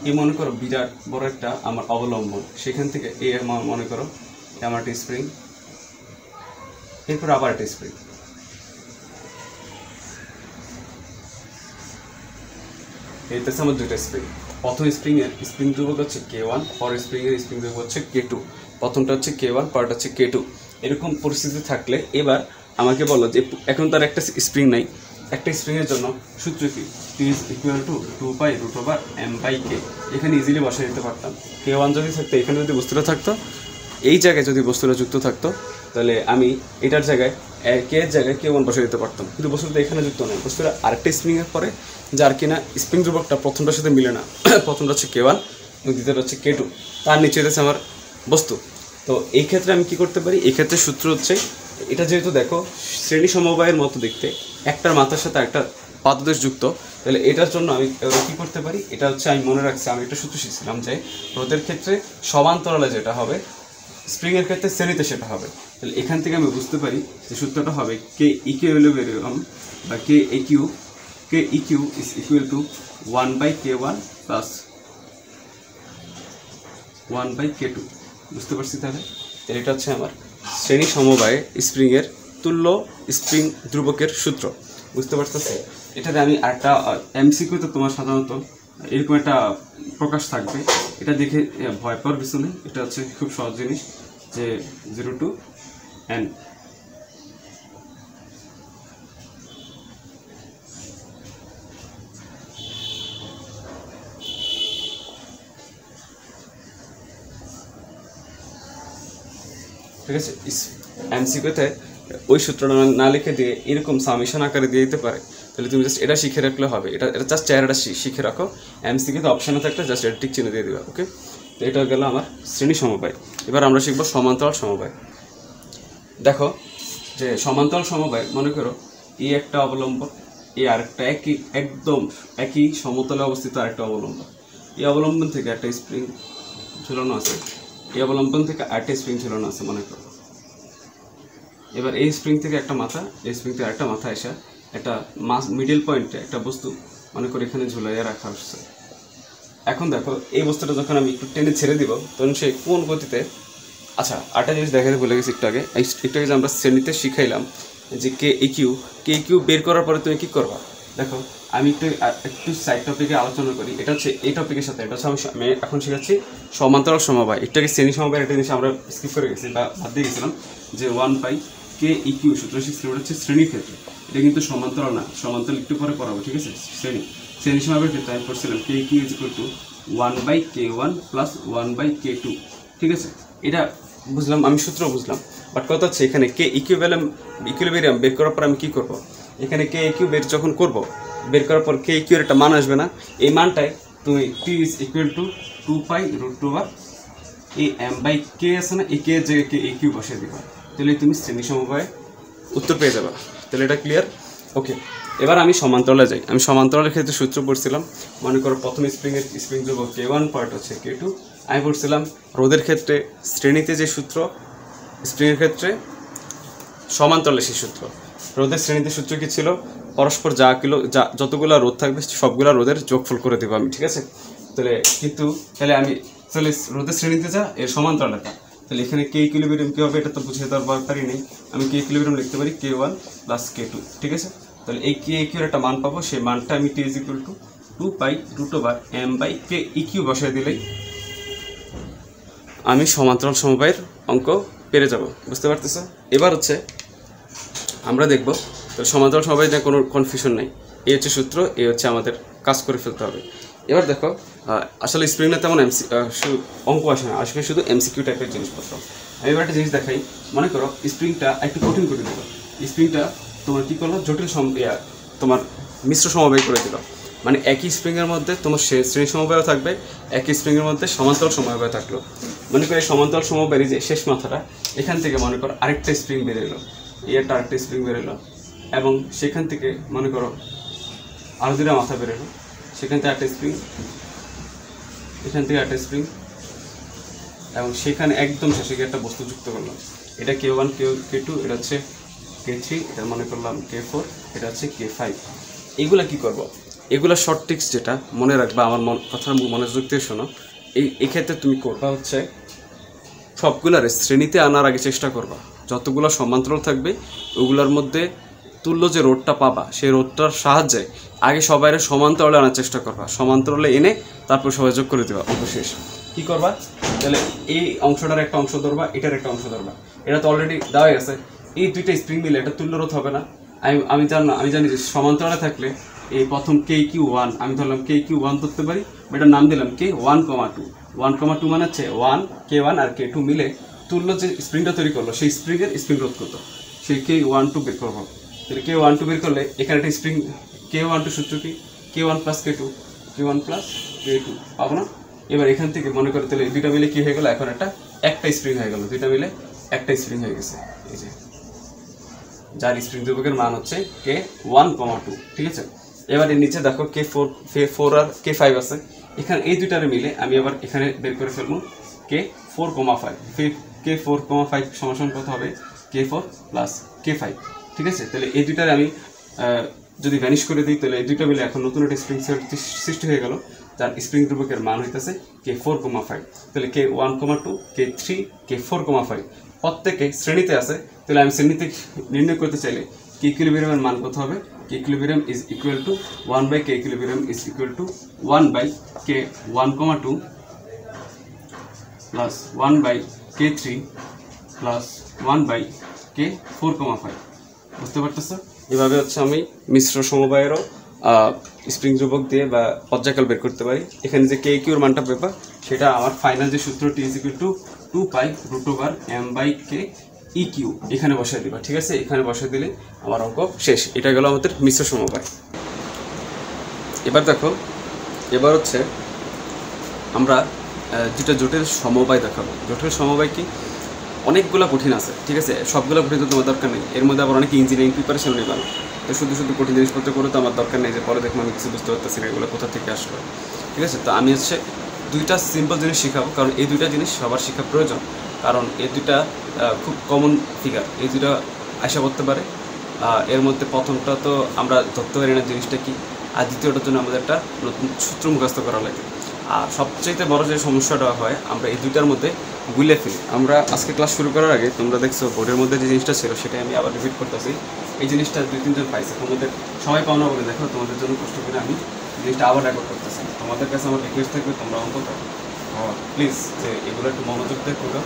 এই মনে করো বিরাট বড় একটা আমার অবলম্বন, সেখান থেকে এই মনে করো আমার একটা স্প্রিং, এরপর আবার একটা স্প্রিং, এইটাছে আমার দুইটা স্প্রিং। প্রথম স্প্রিংয়ের স্প্রিং ধ্রুবক হচ্ছে K1, পরের স্প্রিংয়ের স্প্রিং ধ্রুবক হচ্ছে K2। প্রথমটা হচ্ছে K1, পরেরটা হচ্ছে K2। এরকম পরিস্থিতি থাকলে এবার আমাকে বলো যে এখন তার একটা স্প্রিং নাই, একটা স্প্রিংয়ের জন্য সূত্র কি? T is equal to 2π√m/k। এখানে ইজিলি বসাই দিতে পারতাম। K1 যদি থাকতো, এখানে যদি বস্তুটা থাকতো, এই জায়গায় যদি বস্তুটা যুক্ত থাকতো, তাহলে আমি এটার জায়গায় কে এর জায়গায় K1 বসে দিতে পারতাম। কিন্তু বস্তুটা এখানে যুক্ত নয়, বস্তুটা আরেকটা স্প্রিংয়ের পরে, যার কিনা স্প্রিং ধ্রুবকটা প্রথমটার সাথে মিলে না। প্রথমটা হচ্ছে K1 এবং দ্বিতীয়টা হচ্ছে K2, তার নিচে হচ্ছে আমার বস্তু। তো এই ক্ষেত্রে আমি কি করতে পারি? এই ক্ষেত্রে সূত্র হচ্ছে, এটা যেহেতু দেখো শ্রেণী সমবায়ের মতো দেখতে, একটার মাথার সাথে একটা পাদদেশ যুক্ত, তাহলে এটার জন্য আমি কী করতে পারি? এটা হচ্ছে আমি মনে রাখছি, আমি একটা সূত্র শিখছিলাম যে রোদের ক্ষেত্রে সমান্তরালে যেটা হবে, স্প্রিংয়ের ক্ষেত্রে শ্রেণীতে সেটা হবে। তাহলে এখান থেকে আমি বুঝতে পারি যে সূত্রটা হবে K=, বা K eq is equal to 1/K1 plus 1/K2। বুঝতে পারছি? তাহলে এটা হচ্ছে আমার শ্রেণী সমবায়ে স্প্রিংয়ের তুল্য স্প্রিং ধ্রুবকের সূত্র। বুঝতে পারতেছি? এটাতে আমি একটা এমসিকিউতে তোমার সাধারণত এরকম একটা প্রকাশ থাকবে, এটা দেখে ভয় পাওয়ার কিছু নেই। এটা হচ্ছে খুব সহজ জিনিস, যে 0 to n। ঠিক আছে, এমসিকিউতে ওই সূত্রটা না লিখে দিয়ে এরকম সামেশন আকারে দিয়ে দিতে পারে, তাহলে তুমি জাস্ট এটা শিখে রাখলে হবে। এটা জাস্ট চেহারাটা শিখে রাখো, এমসিকিউতে অপশানে থাকলে জাস্ট এটা টিক চিহ্ন দিয়ে দেবে। ওকে, তো এটা গেল আমার শ্রেণী সমবায়। এবার আমরা শিখবো সমান্তরাল সমবায়। দেখো যে সমান্তরাল সমবায়, মনে করো এই একটা অবলম্বন, এই আরেকটা একদম একই সমতলে অবস্থিত আরেকটা অবলম্বন। এই অবলম্বন থেকে একটা স্প্রিং ঝুলানো আছে, এই অবলম্বন থেকে আরেকটা স্প্রিং ঝুলানো আছে মনে করো। এবার এই স্প্রিং থেকে একটা মাথা, এই স্প্রিং থেকে একটা মাথা এসে একটা মিডল পয়েন্টে একটা বস্তু মনে করে এখানে ঝুলাইয়া রাখা হচ্ছে। এখন দেখো এই বস্তুটা যখন আমি একটু টেনে ছেড়ে দিব, তখন সে কোন গতিতে, আচ্ছা আরেকটা জিনিস দেখাতে ভুলে গেছি একটু আগে যে আমরা শ্রেণীতে শিখাইলাম যে কে বের করার পরে তুমি কী করবা। দেখো আমি একটু সাইড টপিকে আলোচনা করি। এটা হচ্ছে এই টপিকের সাথে, এটা হচ্ছে আমি এখন শেখাচ্ছি সমান্তরাল সমবায়। একটাকে শ্রেণী সমবায় একটা জিনিস আমরা স্কিপ করে গেছি বা বাদ দিয়ে গেছিলাম, যে 1/K সূত্র শিখছিলাম। এটা হচ্ছে শ্রেণীর ক্ষেত্রে, এটা কিন্তু সমান্তরাল না। সমান্তরাল একটু পরে পড়াবো, ঠিক আছে? শ্রেণী সমবায়ের ক্ষেত্রে আমি পড়ছিলাম K= 1/K1 plus 1/K2। ঠিক আছে, এটা বুঝলাম, আমি সূত্র বুঝলাম। বাট কথা হচ্ছে এখানে ইকুইলিব্রিয়াম বের করার পর আমি কী করবো? এখানে K যখন করবো, বের করার পর K একটা মান আসবে না। এই মানটাই তুমি T is equal to 2π√m/k আছে না, এই K এর জায়গায় K বসিয়ে দিবা, তাহলে তুমি শ্রেণী সমবায়ে উত্তর পেয়ে যাবা। তাহলে এটা ক্লিয়ার? ওকে, এবার আমি সমান্তরালে যাই। আমি সমান্তরালের ক্ষেত্রে সূত্র পড়ছিলাম, মনে করো প্রথম স্প্রিং ধ্রুবক K1, পার্ট হচ্ছে K2। আমি পড়ছিলাম রোদের ক্ষেত্রে শ্রেণীতে যে সূত্র, স্প্রিংয়ের ক্ষেত্রে সমান্তরালে সেই সূত্র। রোদের শ্রেণীতে সূত্র কী ছিল? পরস্পর যতগুলো রোদ থাকবে সবগুলো রোদের যোগফল করে দেবো আমি, ঠিক আছে? তাহলে আমি রোদের শ্রেণীতে যা, এর সমান্তরালে তা। তাহলে এখানে K ইকুইলিব্রিয়াম কী হবে এটা তো বুঝিয়ে দেওয়ার দরকারই নেই। আমি K ইকুইলিব্রিয়াম লিখতে পারি K1 plus K2, ঠিক আছে? তাহলে এই K একটা মান পাবো, সেই মানটা আমি T is equal to 2π√m/K বসায় দিলেই আমি সমান্তরাল সমবায়ের অঙ্ক পেরে যাব। বুঝতে পারতেছো? এবার হচ্ছে আমরা দেখব সমান্তরাল সমবায় নিয়ে কোনো কনফিউশন নাই। এই হচ্ছে সূত্র, এই হচ্ছে আমাদের কাজ করে ফেলতে হবে। এবার দেখো আসলে স্প্রিংয়ে তেমন অঙ্ক আসে না, আসলে শুধু এমসিকিউ টাইপের জিনিসপত্র। আমি এবার একটা জিনিস দেখাই। মনে করো স্প্রিংটা একটু কঠিন করে দিল, স্প্রিংটা তোমার কী করলো, জটিল তোমার মিশ্র সমবায় করে দিল। মানে একই স্প্রিংয়ের মধ্যে তোমার শ্রেণী সমবায়ও থাকবে, একই স্প্রিংয়ের মধ্যে সমান্তরাল সমবায় থাকলো। মনে করো এই সমান্তরাল সমবায়ের যে শেষ মাথাটা, এখান থেকে মনে করো আরেকটা স্প্রিং বেরোলো, এই একটা আরেকটা স্প্রিং বেরোলো, এবং সেখান থেকে মনে করো আরও দুটা মাথা বেরোলো, সেখান থেকে একটা স্প্রিং, এখান থেকে একটা স্প্রিং, এবং সেখানে একদম শেষে গিয়ে একটা বস্তু যুক্ত করলাম। এটা K1 K2, এটা হচ্ছে K3, এটা মনে করলাম K4, এটা হচ্ছে K5। এগুলা কি করব? এগুলা শর্ট ট্রিক্স, যেটা মনে রাখবা, আমার কথা মনোযোগ দিয়ে শোনো। এক্ষেত্রে তুমি করবা হচ্ছে সবগুলার শ্রেণীতে আনার আগে চেষ্টা করবা, যতগুলো সমান্তরাল থাকবে ওগুলোর মধ্যে তুল্য যে রোডটা পাবা সেই রোডটার সাহায্যে আগে সবাই সমান্তরালে আনার চেষ্টা করবা, সমান্তরালে এনে তারপর সবাই যোগ করে দেবা। অবশেষ কী করবা? তাহলে এই অংশটার একটা অংশ ধরবা, এটার একটা অংশ ধরবা, এটা তো অলরেডি দেওয়া গেছে। এই দুইটা স্প্রিং মিলে এটা তুল্য রোধ হবে না। আমি জানি যে সমান্তরালে থাকলে এই প্রথম KQ1 আমি ধরলাম KQ1 ধরতে পারি, এটার নাম দিলাম K1,2। 1,2 মানে হচ্ছে 1 K1 আর K2 মিলে তুল্য যে স্প্রিংটা তৈরি করলো সেই স্প্রিংয়ের স্প্রিং রোধ করতো, সেই K12 বের করবো। তাহলে K12 বের করলে এখানে একটা স্প্রিং K12 সূত্র কি? K1 + K2, K1 + K2 পাবো না? এবার এখান থেকে মনে করে তাহলে দুইটা মিলে কি হয়ে গেল? এখন একটা স্প্রিং হয়ে গেল, দুইটা মিলে একটা স্প্রিং হয়ে গেছে, এই যে যার স্প্রিং ধ্রুবকের মান হচ্ছে K1,2। ঠিক আছে, এবার এর নিচে দেখো K4 আর K5 আছে, এখানে এই দুইটারে মিলে আমি আবার এখানে বের করে ফেলবো K4,5। K4,5 সমান কত হবে? K4 + K5। ঠিক আছে, তাহলে এই দুইটারে আমি যদি ভ্যানিশ করে দিই তাহলে এই দুইটা মিলে এখন নতুন একটা স্প্রিং সৃষ্টি হয়ে গেল, যার স্প্রিং ধ্রুবকের মান হইতেছে K4,5। তাহলে K1,2 K3 K4,5 প্রত্যেকে শ্রেণীতে আছে। তাহলে আমি শ্রেণীতে নির্ণয় করতে চাইলে K ইকুইলিব্রিয়ামের মান কত হবে? K equilibrium is equal two 1/K equilibrium is equal two 1/K1,2 plus 1/K3 plus 1/K4,5। বুঝতে পারতেছ? এভাবে হচ্ছে আমি মিশ্র সমবায়েরও স্প্রিং ধ্রুবক দিয়ে বা পর্যায়কাল বের করতে পারি। এখানে যে K কিউর মানটা পেবা সেটা আমার ফাইনাল যে সূত্রটি is equal two 2π√m/K EQ এখানে বসায় দিবা। ঠিক আছে, এখানে বসায় দিলে আমার অঙ্ক শেষ। এটা গেল আমাদের মিশ্র সমবায়। এবার দেখো, এবার হচ্ছে আমরা যেটা জটিল সমবায় দেখাবো। জটিল সমবায় কি? অনেকগুলো কঠিন আছে। ঠিক আছে, সবগুলো কঠিন তো তোমার দরকার নেই। এর মধ্যে আবার অনেকে ইঞ্জিনিয়ারিং প্রিপারেশন নেই না, তো শুধু কঠিন জিনিসপত্র করে তো আমার দরকার নেই যে পরে দেখবো আমি কিছু বুঝতে পারতেছি না এগুলো কোথা থেকে আসলো। ঠিক আছে, তো আমি হচ্ছে দুইটা সিম্পল জিনিস শেখাবো, কারণ এই দুইটা জিনিস সবার শেখা প্রয়োজন। কারণ এই দুইটা খুব কমন ফিগার, এই দুইটা আশা করতে পারে। এর মধ্যে প্রথমটা তো আমরা ধরতে পারি না জিনিসটা কি, আর দ্বিতীয়টার জন্য আমাদের একটা নতুন সূত্র মুখস্থ করা লাগে। আর সবচেয়ে বড় যে সমস্যাটা হয় আমরা এই দুইটার মধ্যে গুলে ফেলি। আমরা আজকে ক্লাস শুরু করার আগে তোমরা দেখছো বোর্ডের মধ্যে যে জিনিসটা ছিল সেটাই আমি আবার রিপিট করতেছি। এই জিনিসটা 2-3 জন পাইছে, তোমাদের সবাই পাও না বলে দেখো, তোমাদের জন্য কষ্ট করে আমি জিনিসটা আবার রেকর্ড করতেছি। তোমাদের কাছে আমার রিকোয়েস্ট থাকবে তোমরা অন্তত প্লিজ যে এগুলো একটু মনোযোগ দিয়ে করো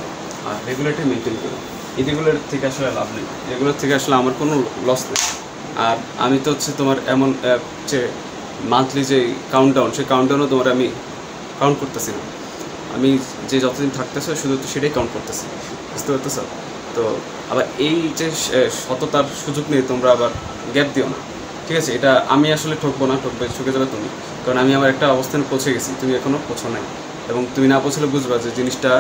আর রেগুলারটি মেনটেন করো। এই রেগুলার থেকে আসলে লাভ নেই, রেগুলার থেকে আসলে আমার কোনো লস নেই। আর আমি তো হচ্ছে তোমার এমন যে মান্থলি যে কাউন্টডাউন, সেই কাউন্টডাউনও তোমার আমি কাউন্ট করতেছি না, আমি যে যতদিন থাকতেছে শুধু সেটাই কাউন্ট করতেছি। বুঝতে পারতেছ? তো আবার এই যে সততার সুযোগ নিয়ে তোমরা আবার গ্যাপ দিও না। ঠিক আছে, এটা আমি আসলে ঠকবো না, ঠকে যাবে তুমি, কারণ আমি আমার একটা অবস্থানে পৌঁছে গেছি, তুমি এখনও পৌঁছো নাই। এবং তুমি না পৌঁছলে বুঝবা যে জিনিসটা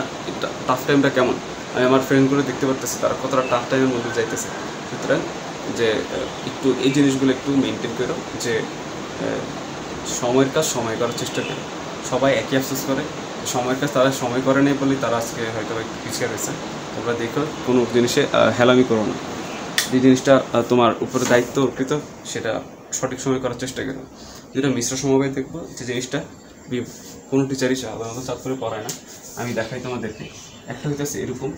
টাফ টাইমটা কেমন। আমি আমার ফ্রেন্ডগুলো দেখতে পারতেছি তারা কতটা টাফ টাইমের মধ্যে যাইতেছে। সুতরাং যে একটু এই জিনিসগুলো একটু মেনটেন করো, যে সময়ের কাজ সময় করার চেষ্টা করো। সবাই একই আফসোস করে, সময়ের কাজ তারা সময় করে নেই বলেই তারা আজকে হয়তো একটু পিছিয়ে রয়েছে। তোমরা দেখো কোনো জিনিসে হেলামি করো না, যে জিনিসটা তোমার উপরে দায়িত্ব অর্পিত সেটা সঠিক সময় করার চেষ্টা করো। যেটা মিশ্র সমবায় দেখবো যে জিনিসটা কোনো টিচারই সাধারণত চাপ করে পড়ায় না, আমি দেখাই তোমাদেরকে। একটা হইতেছে এরকম,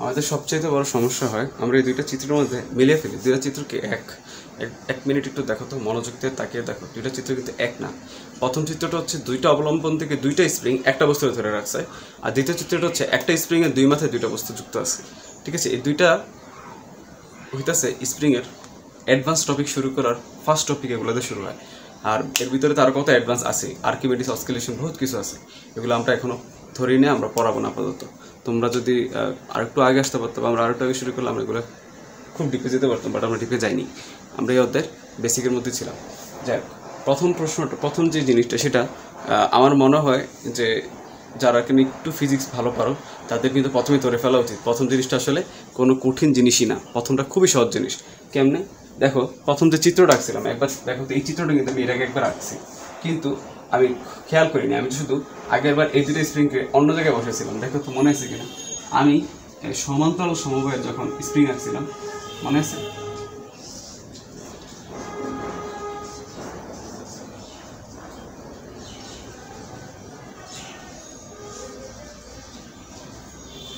আমাদের সবচেয়ে বড় সমস্যা হয় আমরা এই দুইটা চিত্রের মধ্যে মিলিয়ে ফেলি। দুইটা চিত্রকে এক মিনিট একটু দেখো তো, মনোযোগ দিয়ে তাকিয়ে দেখো, দুইটা চিত্র কিন্তু এক না। প্রথম চিত্রটা হচ্ছে দুইটা অবলম্বন থেকে দুইটা স্প্রিং একটা বস্তুতে ধরে রাখছে, আর দ্বিতীয় চিত্রটা হচ্ছে একটা স্প্রিংয়ের দুই মাথায় দুইটা বস্তু যুক্ত আছে। ঠিক আছে, এই দুইটা হইতেছে স্প্রিংয়ের অ্যাডভান্স টপিক শুরু করার ফার্স্ট টপিক, এগুলোতে শুরু হয়। আর এর ভিতরে তার কত অ্যাডভান্স আছে, আর্কিমিডিস অসকিলেশন বহুত কিছু আছে, এগুলো আমরা এখনও ধরি নিয়ে আমরা পড়াবো না আপাতত। তোমরা যদি আরেকটু আগে আসতে পারতো, আমরা আরেকটু আগে শুরু করলাম, এগুলো খুব ডিপে যেতে পারতাম, বাট আমরা ডিপে যাইনি, আমরা এই অধ্যায়ের বেসিকের মধ্যে ছিলাম। যাই হোক, প্রথম যে জিনিসটা সেটা আমার মনে হয় যে যারা কিন্তু একটু ফিজিক্স ভালো পারো তাদের কিন্তু প্রথমেই ধরে ফেলা উচিত। প্রথম জিনিসটা আসলে কোনো কঠিন জিনিসই না, প্রথমটা খুবই সহজ জিনিস। কেমনে দেখো, প্রথম যে চিত্রটা আঁকছিলাম, একবার দেখো তো এই চিত্রটা কিন্তু আমি এর আগে একবার আঁকছি, কিন্তু আমি খেয়াল করিনি, আমি শুধু আগের বার এই দুটো স্প্রিংকে অন্য জায়গায় বসেছিলাম। দেখো তো মনে আছে কিনা, আমি সমান্তরাল সমবায়ে যখন স্প্রিং আঁকছিলাম, মনে আছে?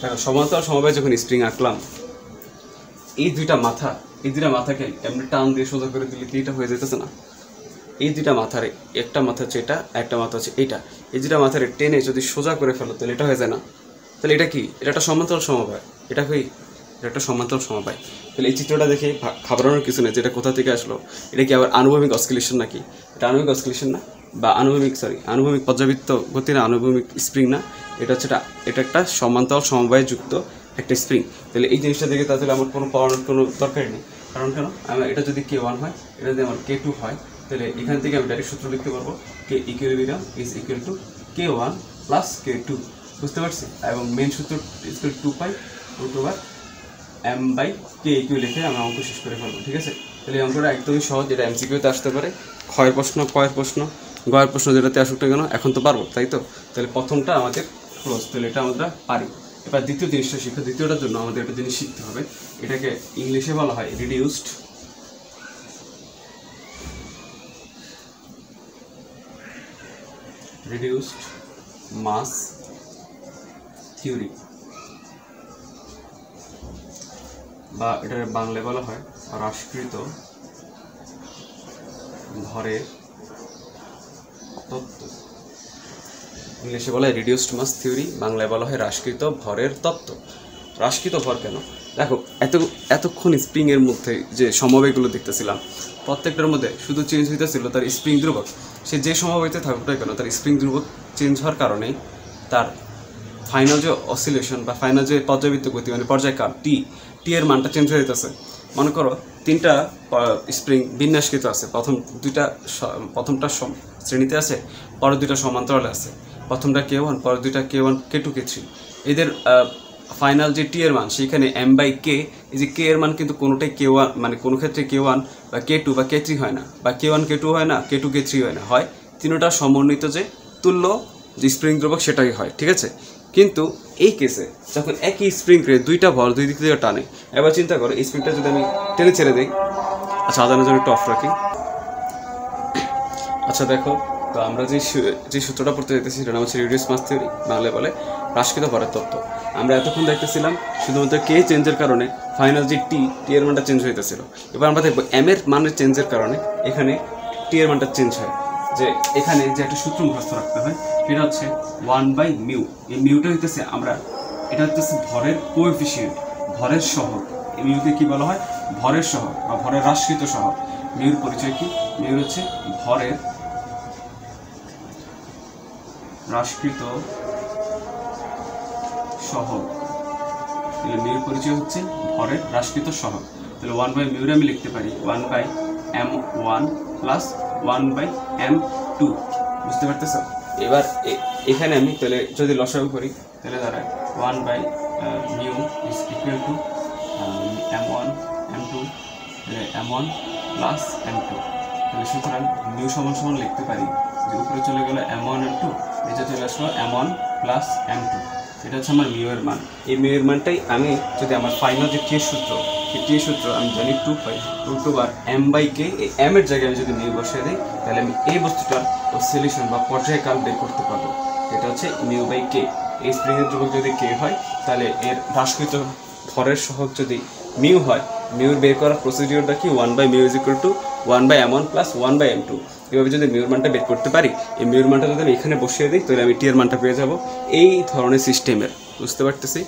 দেখো, সমান্তরাল সমবায়ে যখন স্প্রিং আঁকলাম, এই দুইটা মাথাকে এমনি টান দিয়ে সোজা করে দিলে কি এটা হয়ে যেতেছে না? এই দুইটা মাথার একটা মাথা হচ্ছে এটা, একটা মাথা হচ্ছে এটা, এই দুইটা মাথার টেনে যদি সোজা করে ফেলো তাহলে এটা হয়ে যায় না? তাহলে এটা কি? এটা একটা সমান্তরাল সমবায়। এটা একটা সমান্তরাল সমবায়। তাহলে এই চিত্রটা দেখে ঘাবড়ানোর কিছু নেই, যেটা কোথা থেকে আসলো, এটা কি আবার আনুভূমিক অসকিলেশন নাকি? এটা আনুভূমিক অসকিলেশন না, বা আনুভূমিক পর্যাবৃত্ত গতি না, আনুভূমিক স্প্রিং না, এটা একটা সমান্তরাল সমবায়ে যুক্ত একটা স্প্রিং। তাহলে এই জিনিসটা দেখে তাহলে আমার কোনো পড়ানোর কোনো দরকারই নেই। কারণ কেন, এটা যদি K1 হয়, এটা যদি আমার K2 হয়, তাহলে এখান থেকে আমি ডাইরেক্ট সূত্র লিখতে পারবো, K equilibrium is equal two K1 plus K2। বুঝতে পারছি? এবং মেন সূত্র ইকুয়াল 2π m/k ইকিউ লিখে আমি অঙ্ক শেষ করে ফেলবো। ঠিক আছে? তাহলে এই অঙ্কটা একদমই সহজ, যেটা MCQতে আসতে পারে, ক্ষয়ের প্রশ্ন, গয়ের প্রশ্ন, যেটাতে আসুক না কেন, এখন তো পারবো, তাই তো? তাহলে প্রথমটা আমাদের ক্লোজ, তাহলে এটা আমরা পারি। এবার দ্বিতীয় জিনিসটা শিখো। দ্বিতীয়টার জন্য আমাদের একটা জিনিস শিখতে হবে, এটাকে ইংলিশে বলা হয় রিডিউসড মাস থিওরি, বা এটার বাংলায় বলা হয় হ্রাসকৃত ভরের তত্ত্ব। ইংলিশে বলা হয় রিডিউসড মাস থিওরি, বাংলায় বলা হয় হ্রাসকৃত ভরের তত্ত্ব। হ্রাসকৃত ভর কেন? দেখো, এতক্ষণ স্প্রিংয়ের মধ্যে যে সমবায়গুলো দেখতেছিলাম, প্রত্যেকটার মধ্যে শুধু চেঞ্জ হইতেছিল তার স্প্রিং ধ্রুবক। সে যে সমবায়তে থাকুক না কেন, তার স্প্রিং ধ্রুবক চেঞ্জ হওয়ার কারণে তার ফাইনাল যে অসিলেশন বা ফাইনাল যে পর্যাবৃত্ত গতি, মানে পর্যায়কাল টি এর মানটা চেঞ্জ হয়ে যেতেছে। মনে করো তিনটা স্প্রিং বিন্যাসকৃত আছে, প্রথমটা শ্রেণীতে আছে, পরের দুইটা সমান্তরালে আছে, প্রথমটা K1, পরের দুইটা K1, K2, K3। এদের ফাইনাল যে টি এর মান, সেখানে m/k, এই যে K এর মান কিন্তু কোনোটাই K1, মানে কোনো ক্ষেত্রে K1 বা K2 বা K3 হয় না, বা K1 K2 হয় না, K2 K3 হয় না, হয় তিনটা সমন্বিত যে তুল্য যে স্প্রিং ধ্রুবক সেটাই হয়। ঠিক আছে? কিন্তু এই কেসে যখন একই স্প্রিংকে দুইটা ভর দুই দিক থেকে টানে, এবার চিন্তা করো এই স্প্রিংটা যদি আমি টেনে ছেড়ে দিই। আচ্ছা, আদানের জন্য একটু অফ রাখি। আচ্ছা দেখো, তো আমরা যে সূত্রটা পড়তে যেতেছি সেটা নাম হচ্ছে রিডিউসড মাস থিওরি, বাংলায় বলে হ্রাসকৃত ভরের তত্ত্ব। আমরা এতক্ষণ দেখতেছিলাম শুধুমাত্র K চেঞ্জের কারণে ফাইনাল যে টি এর মানটা চেঞ্জ হইতেছিল। এবার আমরা দেখবো M এর মানের চেঞ্জের কারণে এখানে টি এর মানটা চেঞ্জ হয়। যে এখানে যে একটা সূত্র মুখস্থ রাখতে হয়, সেটা হচ্ছে 1/μ। এই মিউটা হইতেছে এটা হচ্ছে ভরের কোএফিসিয়েন্ট, ভরের সহগ। এই মিউকে কি বলা হয়? ভরের সহগ বা ভরের হ্রাসকৃত সহগ। মিউর পরিচয় কি? মিউর হচ্ছে ভরের হ্রাসকৃত সহগ। তাহলে মিউর পরিচয় হচ্ছে ভরের হ্রাসকৃত সহগ। তাহলে 1/μ আমি লিখতে পারি 1/m1 প্লাস 1/m2। বুঝতে পারতেছ? এবার এখানে আমি তাহলে যদি লসাগু করি, তাহলে দাঁড়ায় 1/μ is equal two m1 m2, তাহলে m1 প্লাস m2। তাহলে সুতরাং মিউ সমান সমান লিখতে পারি যে উপরে চলে গেল m1 m2, নিচে চলে আসলো m1 প্লাস m2। এটা হচ্ছে আমার মিউ এর মান। এই মিউ এর মানটাই আমি যদি আমার ফাইনাল যে টি সূত্র, সেই টি সূত্র আমি জানি 2π m/k, এই m এর জায়গায় আমি যদি মিউ বসিয়ে দিই, তাহলে আমি এই বস্তুটার অসিলেশন বা পর্যায়কাল বের করতে পারবো। এটা হচ্ছে μ/k। এই স্প্রিংয়ের ধ্রুবক যদি K হয়, তাহলে এর হ্রাসকৃত ভরের সহগ যদি মিউ হয়, মিউর বের করার প্রসিডিওরটা কি? 1/μ is equal two 1/m1 plus 1/m2। এভাবে যদি মিউর মানটা বের করতে পারি, এই মিউর মানটা যদি আমি এখানে বসিয়ে দিই, তাহলে আমি টি এর মানটা পেয়ে যাব এই ধরনের সিস্টেমের। বুঝতে পারতেছি?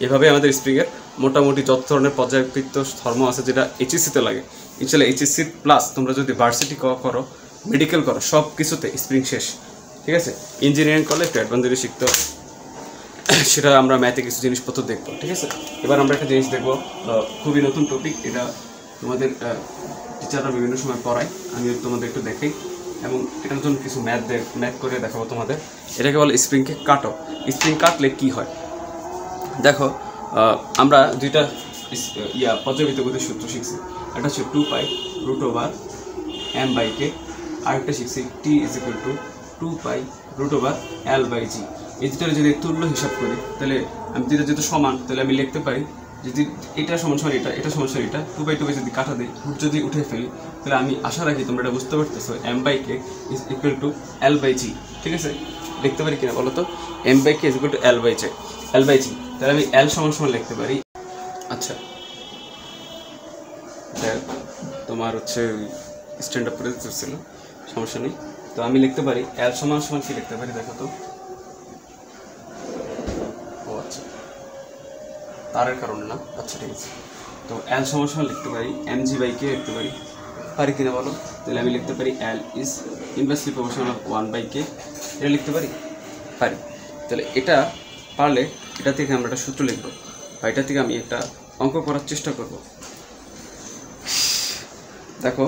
এভাবে আমাদের স্প্রিংয়ের মোটামুটি যত ধরনের পর্যায়বৃত্ত ধর্ম আছে, যেটা HSC-তে লাগে, ইনশাল্লাহ HSC প্লাস তোমরা যদি ভার্সিটি করো, মেডিকেল করো, সব কিছুতে স্প্রিং শেষ, ঠিক আছে। ইঞ্জিনিয়ারিং করলে একটু অ্যাডভান্স জিনিস শিখতে হবে, সেটা আমরা ম্যাথে কিছু জিনিসপত্র দেখবো, ঠিক আছে। এবার আমরা একটা জিনিস দেখবো, খুবই নতুন টপিক, এটা তোমাদের টিচাররা বিভিন্ন সময় পড়ায়, আমি তোমাদের একটু দেখাই এবং এটার জন্য কিছু ম্যাথ করে দেখাবো তোমাদের। এটাকে বলে স্প্রিংকে কাটো। স্প্রিং কাটলে কি হয় দেখো, আমরা দুইটা পর্যাবৃত্ত গতির সূত্র শিখছি। একটা হচ্ছে 2π√m/k, আরেকটা শিখছি T=2π√L/g। এই দুটার যদি তুল্য হিসাব করি তাহলে আমি দুইটা যেহেতু সমান, তাহলে আমি লিখতে পারি যদি এটা সমান সমান এটা সমান সমান এটা, 2/2 যদি কাটা দিই, যদি উঠে ফেলি, তাহলে আমি আশা রাখি তোমরা এটা বুঝতে পারতেছো m/k=L/g, ঠিক আছে। লিখতে পারি কিনা বলো তো, m/k=L/g। তাহলে আমি L সমান সমান লিখতে পারি, আচ্ছা তোমার হচ্ছে স্ট্যান্ড আপ করে দিতেছিল, সমস্যা নেই। তো আমি লিখতে পারি L সমান সমান কি লিখতে পারি দেখো তো, ও আচ্ছা তারের কারণে না, আচ্ছা ঠিক আছে। তো L সমান সমান লিখতে পারি mg/k লিখতে পারি কিনা বলো। তাহলে আমি লিখতে পারি L is inversely proportional 1/k, এটা লিখতে পারি। তাহলে এটা পারলে এটা থেকে আমরা একটা সূত্র লিখবো, বা এটা থেকে আমি একটা অঙ্ক করার চেষ্টা করব। দেখো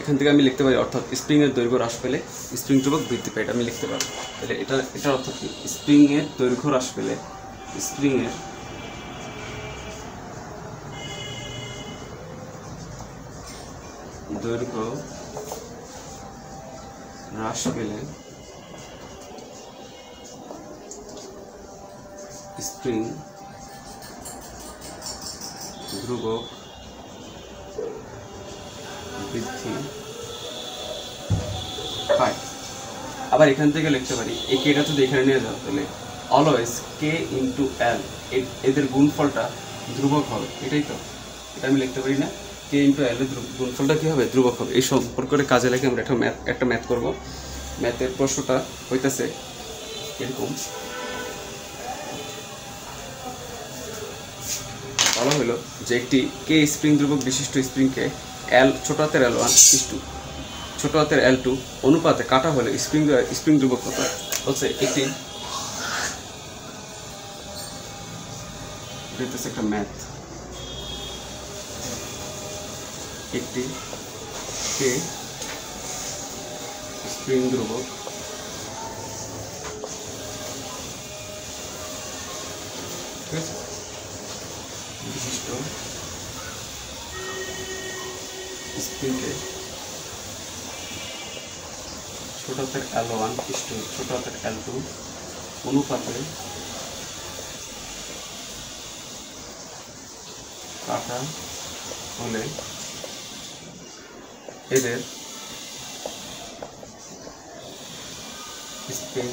এখান থেকে আমি লিখতে পারি, অর্থাৎ স্প্রিংয়ের দৈর্ঘ্য হ্রাস পেলে স্প্রিং ধ্রুবক বৃদ্ধি পায়, এটা আমি লিখতে পারি। তাহলে এটার অর্থ কি, স্প্রিংয়ের দৈর্ঘ্য হ্রাস পেলে স্প্রিংয়ের দৈর্ঘ্য হ্রাস পেলে স্প্রিং ধ্রুবক বৃদ্ধি পায়। আবার এখান থেকে লিখতে পারি এই কেটা যদি এখানে নিয়ে যাও, তাহলে অলওয়েজ কে ইন্টু এল, এদের গুণফলটা ধ্রুবক হবে, এটাই তো, এটা আমি লিখতে পারি না, কে ইন্টু এল এর গুণফলটা কী হবে, ধ্রুবক হবে। এই সম্পর্কে কাজে লাগে আমরা একটা ম্যাথ করবো। ম্যাথের প্রশ্নটা হইতেছে এরকম, বলা হলো যে একটি কে স্প্রিং ধ্রুবক বিশিষ্ট স্প্রিংকে এল ছোট হাতের L1 ছোট হাতের L2 অনুপাতে কাটা হলে স্প্রিং ধ্রুবক কত হচ্ছে। একটা ম্যাথ, একটি কে স্প্রিং ধ্রুবক ঠিক আছে বিশিষ্ট স্প্রিংকে ছোট হাতের L1 ছোট হাতের L2 অনুপাতে কাটা হলে এদের স্প্রিং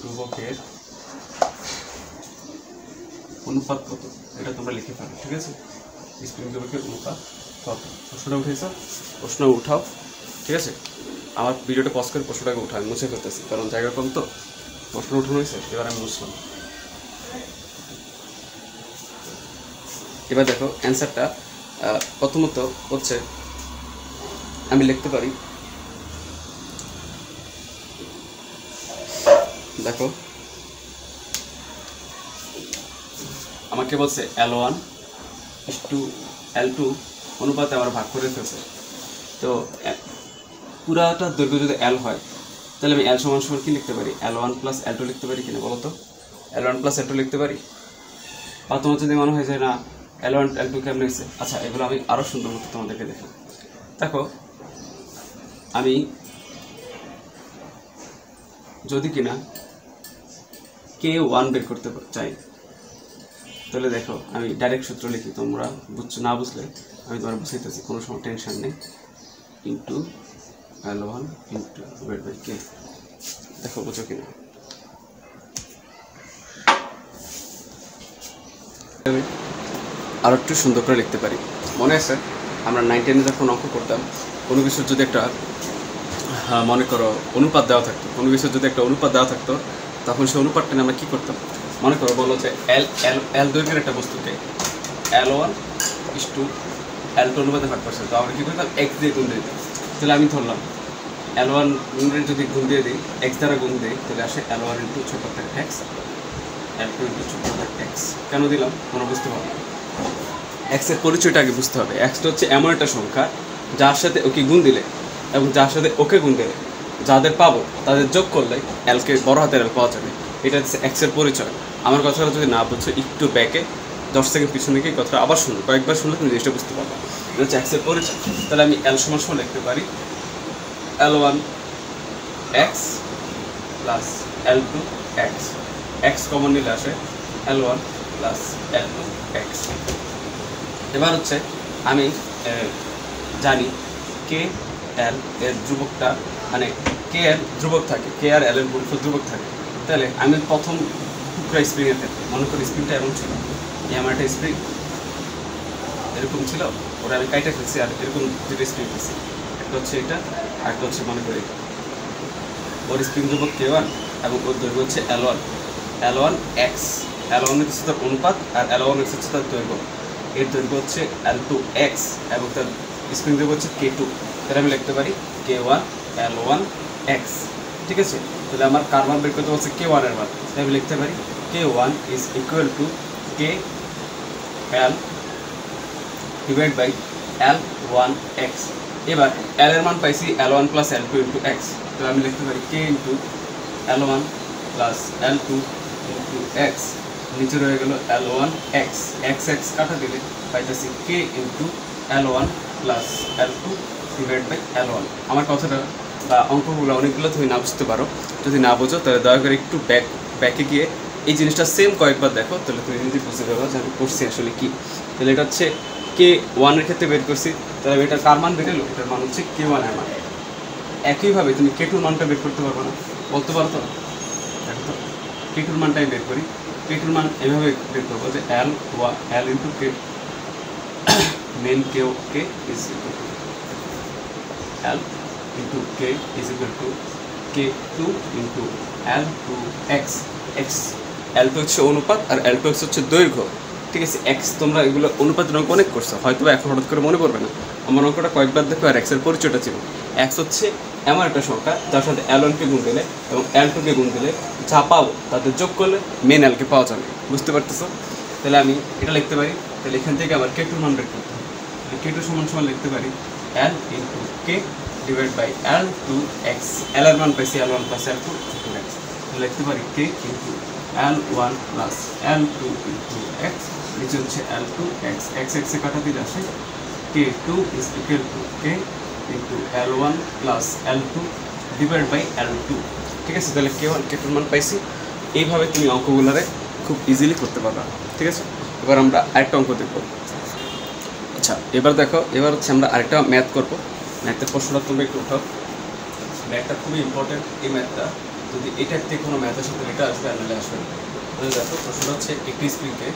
ধ্রুবকের অনুপাত কত, এটা তোমরা লিখে ফেলো, ঠিক আছে। স্প্রিং ধ্রুবকের অনুপাত কত, প্রশ্নটা উঠেছ, প্রশ্ন উঠাও, ঠিক আছে। আমার ভিডিওটা পজ করে প্রশ্নটাকে উঠাও, আমি মুছে করতেছি কারণ জায়গা কম তো, প্রশ্ন উঠানো হয়েছে, এবার আমি মুছলাম। এবার দেখো অ্যান্সারটা প্রথমত হচ্ছে আমি লিখতে পারি, দেখো আমাকে বলছে L1:L2 অনুপাতে আমার ভাগ করে ফেলছে। তো পুরাটা দৈর্ঘ্য যদি L হয় তাহলে আমি L সমান সমান কি লিখতে পারি, L1 + L2 লিখতে পারি কিনা বলো তো, L1 + L2 লিখতে পারি। বা তোমার যদি মনে হয় যে না L1 L2 কেমন হয়েছে, আচ্ছা এগুলো আমি আরও সুন্দর মতো তোমাদেরকে দেখি। দেখো আমি যদি কিনা K1 বের করতে চাই তাহলে দেখো আমি ডাইরেক্ট সূত্র লিখি, তোমরা বুঝছো না বুঝলে আমি তোমার বুঝাইতেছি, কোনো সময় টেনশন নেই, ইন্টু L1 / K। দেখো বুঝো কিনা, আরও একটু সুন্দর করে লিখতে পারি। মনে আছে আমরা 9, 10-এ যখন অঙ্ক করতাম, কোনো কিছুর যদি একটা মনে করো অনুপাত দেওয়া থাকতো, কোনো কিছুর যদি একটা অনুপাত দেওয়া থাকতো, তখন সেই অনুপাতটা আমরা কী করতাম, মনে করো বলো যে L দৈর্ঘ্যের একটা বস্তুকে L1:L2 L2 অনুপাতে ভাগ করছে, তো আমরা কি করতাম এক্স দিয়ে গুণ দিয়ে দিই। তাহলে আমি ধরলাম L1 যদি গুণ দিয়ে দিই, এক্স দ্বারা গুণ দিই, তাহলে আসে L1 ইন্টু ছোট হাতের এক্স, L2 ইন্টু ছোট হাতের এক্স। কেন দিলাম তোমরা বুঝতে পারবে। এক্সের পরিচয়টা আগে বুঝতে হবে। এক্সটা হচ্ছে এমন একটা সংখ্যা যার সাথে ওকে গুণ দিলে এবং যার সাথে ওকে গুণ দিলে যাদের পাবো তাদের যোগ করলে এলকে বড় হাতের এল পাওয়া যাবে। এটা হচ্ছে এক্সের পরিচয়। আমার কথাটা যদি না বুঝছো একটু ব্যাকে 10 সেকেন্ড পিছনে গিয়ে কথাটা আবার শুনো, কয়েকবার শুনলে তুমি জিনিসটা বুঝতে পারবে। এটা হচ্ছে এক্সের পরিচয়। তাহলে আমি এল সমান লিখতে পারি L1 x plus L2 x. X common নিলে আসে L1 প্লাস L2 এক্স। এবার হচ্ছে আমি জানি কে এল এর ধ্রুবকটা, মানে কে এল ধ্রুবক থাকে, কে আর এল এর গুণফল ধ্রুবক থাকে। তাহলে আমি প্রথম টুকরা স্প্রিংয়ের ক্ষেত্রে মনে করি স্প্রিংটা এমন ছিল, আমার একটা স্প্রিং এরকম ছিল, ওরা আমি কাইটা ফেলছি আর এরকম দুটো স্প্রিং ফেলছি, একটা হচ্ছে এটা আর একটা হচ্ছে মনে করি ওর স্প্রিং ধ্রুবক K1 এবং ওর দৈর্ঘ্য হচ্ছে L1 এক্স। L1 হচ্ছে তার অনুপাত আর L1 এক্স হচ্ছে তার দৈর্ঘ্য। এর দৈর্ঘ্য হচ্ছে L2 এক্স এবং তার স্প্রিং দৈর্ঘ্য হচ্ছে K2। তাহলে আমি লিখতে পারি K1 L1 এক্স। ঠিক আছে, তাহলে আমার কার মান বের করতে বলছে K1 এর মান, তাহলে আমি লিখতে পারি K1 is equal to K L divide by L1 x. এবার L এর মান পাইছি L1 plus L2 into x, তাহলে আমি লিখতে পারি K into L1 plus L2 into x. নিচে রয়ে গেল L1 এক্স, এক্স এক্স কাটা দিলে পাইতেছি K into L1 plus L2 divide by L1। আমার কথাটা বা অঙ্কগুলো অনেকগুলো তুমি না বুঝতে পারো, যদি না বোঝো তাহলে দয়া করে একটু ব্যাকে গিয়ে এই জিনিসটা সেম কয়েকবার দেখো, তাহলে তুমি যদি বুঝতে পারো যে আমি করছি আসলে কি। তাহলে এটা হচ্ছে K1 এর ক্ষেত্রে বের করছি, তাহলে এটার কার মান বেরোলো, এটার মান হচ্ছে K1 এর মান। একইভাবে তুমি K2 মানটা বের করতে পারবে না, বলতে পারো তো? দেখো তো K2 মানটাই বের করি। K2 মান এভাবে বের করবো যে L into K main K is equal to L into K is equal to K2 into L2 x. L2 হচ্ছে অনুপাত আর L2 এক্স হচ্ছে দৈর্ঘ্য। ঠিক আছে, এক্স তোমরা এগুলো অনুপাতের অঙ্ক অনেক করছো, হয়তো এখন হঠাৎ করে মনে পড়বে না। আমার অঙ্কটা কয়েকবার দেখো আর এক্সের পরিচয়টা ছিল। এক্স হচ্ছে এমন একটা সংখ্যা যার সাথে L1কে গুণ দিলে এবং L2কে গুণ দিলে যা পাবো তাদের যোগ করলে মেন এলকে পাওয়া যাবে। বুঝতে পারতেছো? তাহলে আমি এটা লিখতে পারি, তাহলে এখান থেকে আমার K2 মান বের করতে হবে। K2 সমান লিখতে পারি L into K divide by L2 x. L এর মান পাইছি L1 plus L2 into x. লিখতে পারি K into L1 plus L2 into x. নিচে হচ্ছে L2 এক্স, এক্স এক্সে কাটা দিলে আসে K2 is equal to K into L1 plus L2 divide by L2। ঠিক আছে, তাহলে K2 মান পাইছি। এইভাবে তুমি অঙ্কগুলোরে খুব ইজিলি করতে পারবা। ঠিক আছে, এবার আমরা আরেকটা অঙ্ক দেখব। আচ্ছা এবার দেখো, এবার হচ্ছে আমরা আরেকটা ম্যাথ করবো। ম্যাথের প্রশ্নটা তোমরা একটু উঠাও, ম্যাথটা খুবই ইম্পর্টেন্ট। এই ম্যাথটা যদি এটার থেকে কোনো ম্যাথের সাথে এটা আসবে নাহলে আসবে না। তাহলে দেখো প্রশ্নটা হচ্ছে একটি স্প্রিংকে